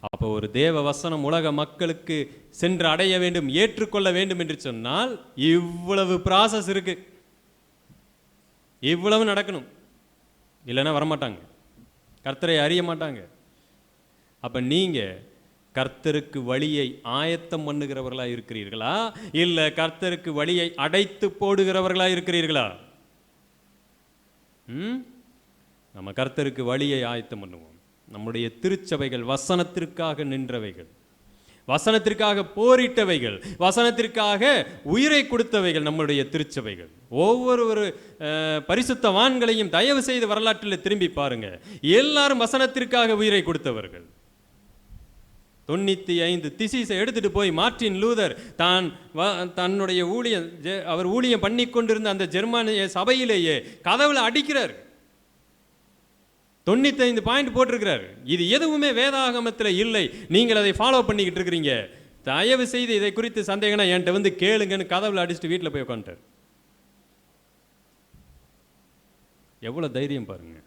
அப்போ ஒரு தேவ வசனம் உலக மக்களுக்கு சென்று அடைய வேண்டும், ஏற்றுக்கொள்ள வேண்டும் என்று சொன்னால் இவ்வளவு ப்ராசஸ் இருக்கு, இவ்வளவு நடக்கணும். இல்லைன்னா வரமாட்டாங்க, கர்த்தரை அறிய மாட்டாங்க. அப்ப நீங்க கர்த்தருக்கு வழியை ஆயத்தம் பண்ணுகிறவர்களா இருக்கிறீர்களா, இல்ல கர்த்தருக்கு வழியை அடைத்து போடுகிறவர்களா இருக்கிறீர்களா? நம்ம கர்த்தருக்கு வழியை ஆயத்தம் பண்ணுவோம். நம்முடைய திருச்சபைகள் வசனத்திற்காக நின்றவைகள், வசனத்திற்காக போரிட்டவைகள், வசனத்திற்காக உயிரை கொடுத்தவைகள் நம்முடைய திருச்சபைகள். ஒவ்வொரு பரிசுத்தவான்களையும் தயவு செய்து வரலாற்றில் திரும்பி பாருங்க. எல்லாரும் வசனத்திற்காக உயிரை கொடுத்தவர்கள். 95 திசீஸை எடுத்துட்டு போய் மார்ட்டின் லூதர் தன்னுடைய அவர் ஊழியம் பண்ணி கொண்டிருந்த அந்த ஜெர்மானிய சபையிலேயே கதவுல அடிக்கிறார். 95 பாயிண்ட் போட்டிருக்கிறார். இது எதுவுமே வேதாகமத்தில் இல்லை, நீங்கள் அதை ஃபாலோ பண்ணிக்கிட்டு இருக்கிறீங்க, தயவு செய்து இதை குறித்து சந்தேகம்னா என்கிட்ட வந்து கேளுங்கன்னு கதவுல அடிச்சுட்டு வீட்டில் போய் உட்காந்துட்டார். எவ்வளவு தைரியம் பாருங்க.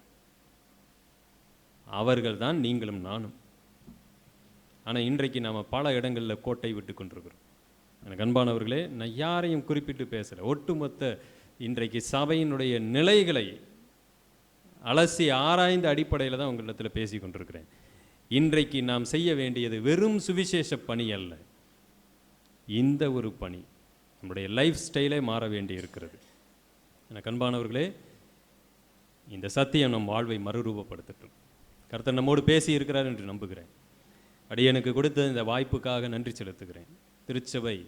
அவர்கள் தான் நீங்களும் நானும். ஆனால் இன்றைக்கு நாம் பல இடங்களில் கோட்டை விட்டு கொண்டிருக்கிறோம். எனக்கு அன்பானவர்களே, நான் யாரையும் குறிப்பிட்டு பேசலை, ஒட்டுமொத்த இன்றைக்கு சபையினுடைய நிலைகளை அலசி ஆராய்ந்த அடிப்படையில் தான் உங்களிடத்தில் பேசி கொண்டிருக்கிறேன். இன்றைக்கு நாம் செய்ய வேண்டியது வெறும் சுவிசேஷ பணி அல்ல, இந்த ஒரு பணி நம்முடைய லைஃப் ஸ்டைலே மாற வேண்டி இருக்கிறது. எனக்கு அன்பானவர்களே, இந்த சத்தியம் நம் வாழ்வை மறுரூபப்படுத்தட்டும். கர்த்தர் நம்மோடு பேசி இருக்கிறார் என்று நம்புகிறேன். அடியனுக்கு கொடுத்த இந்த வாய்ப்புக்காக நன்றி செலுத்துகிறேன். திருச்சபை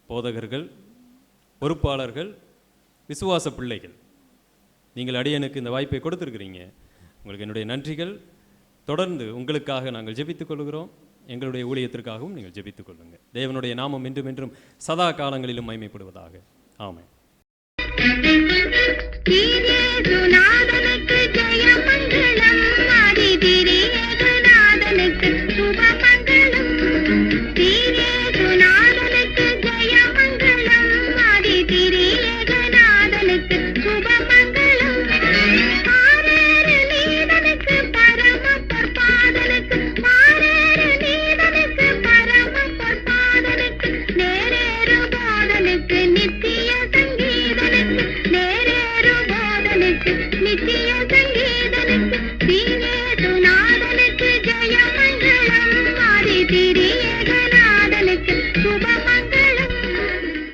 போதகர்கள், பொறுப்பாளர்கள், விசுவாச பிள்ளைகள், நீங்கள் அடியனுக்கு இந்த வாய்ப்பை கொடுத்துருக்கிறீங்க. உங்களுக்கு என்னுடைய நன்றிகள். தொடர்ந்து உங்களுக்காக நாங்கள் ஜெபித்துக் கொள்கிறோம். எங்களுடைய ஊழியத்திற்காகவும் நீங்கள் ஜெபித்துக் கொள்ளுங்கள். தேவனுடைய நாமம் என்றும் என்றும் சதா காலங்களிலும் மகிமைப்படுவதாக. ஆமென். நித்திய சங்கீதனுக்கு ஜெய மங்களம் ஆதி திரிய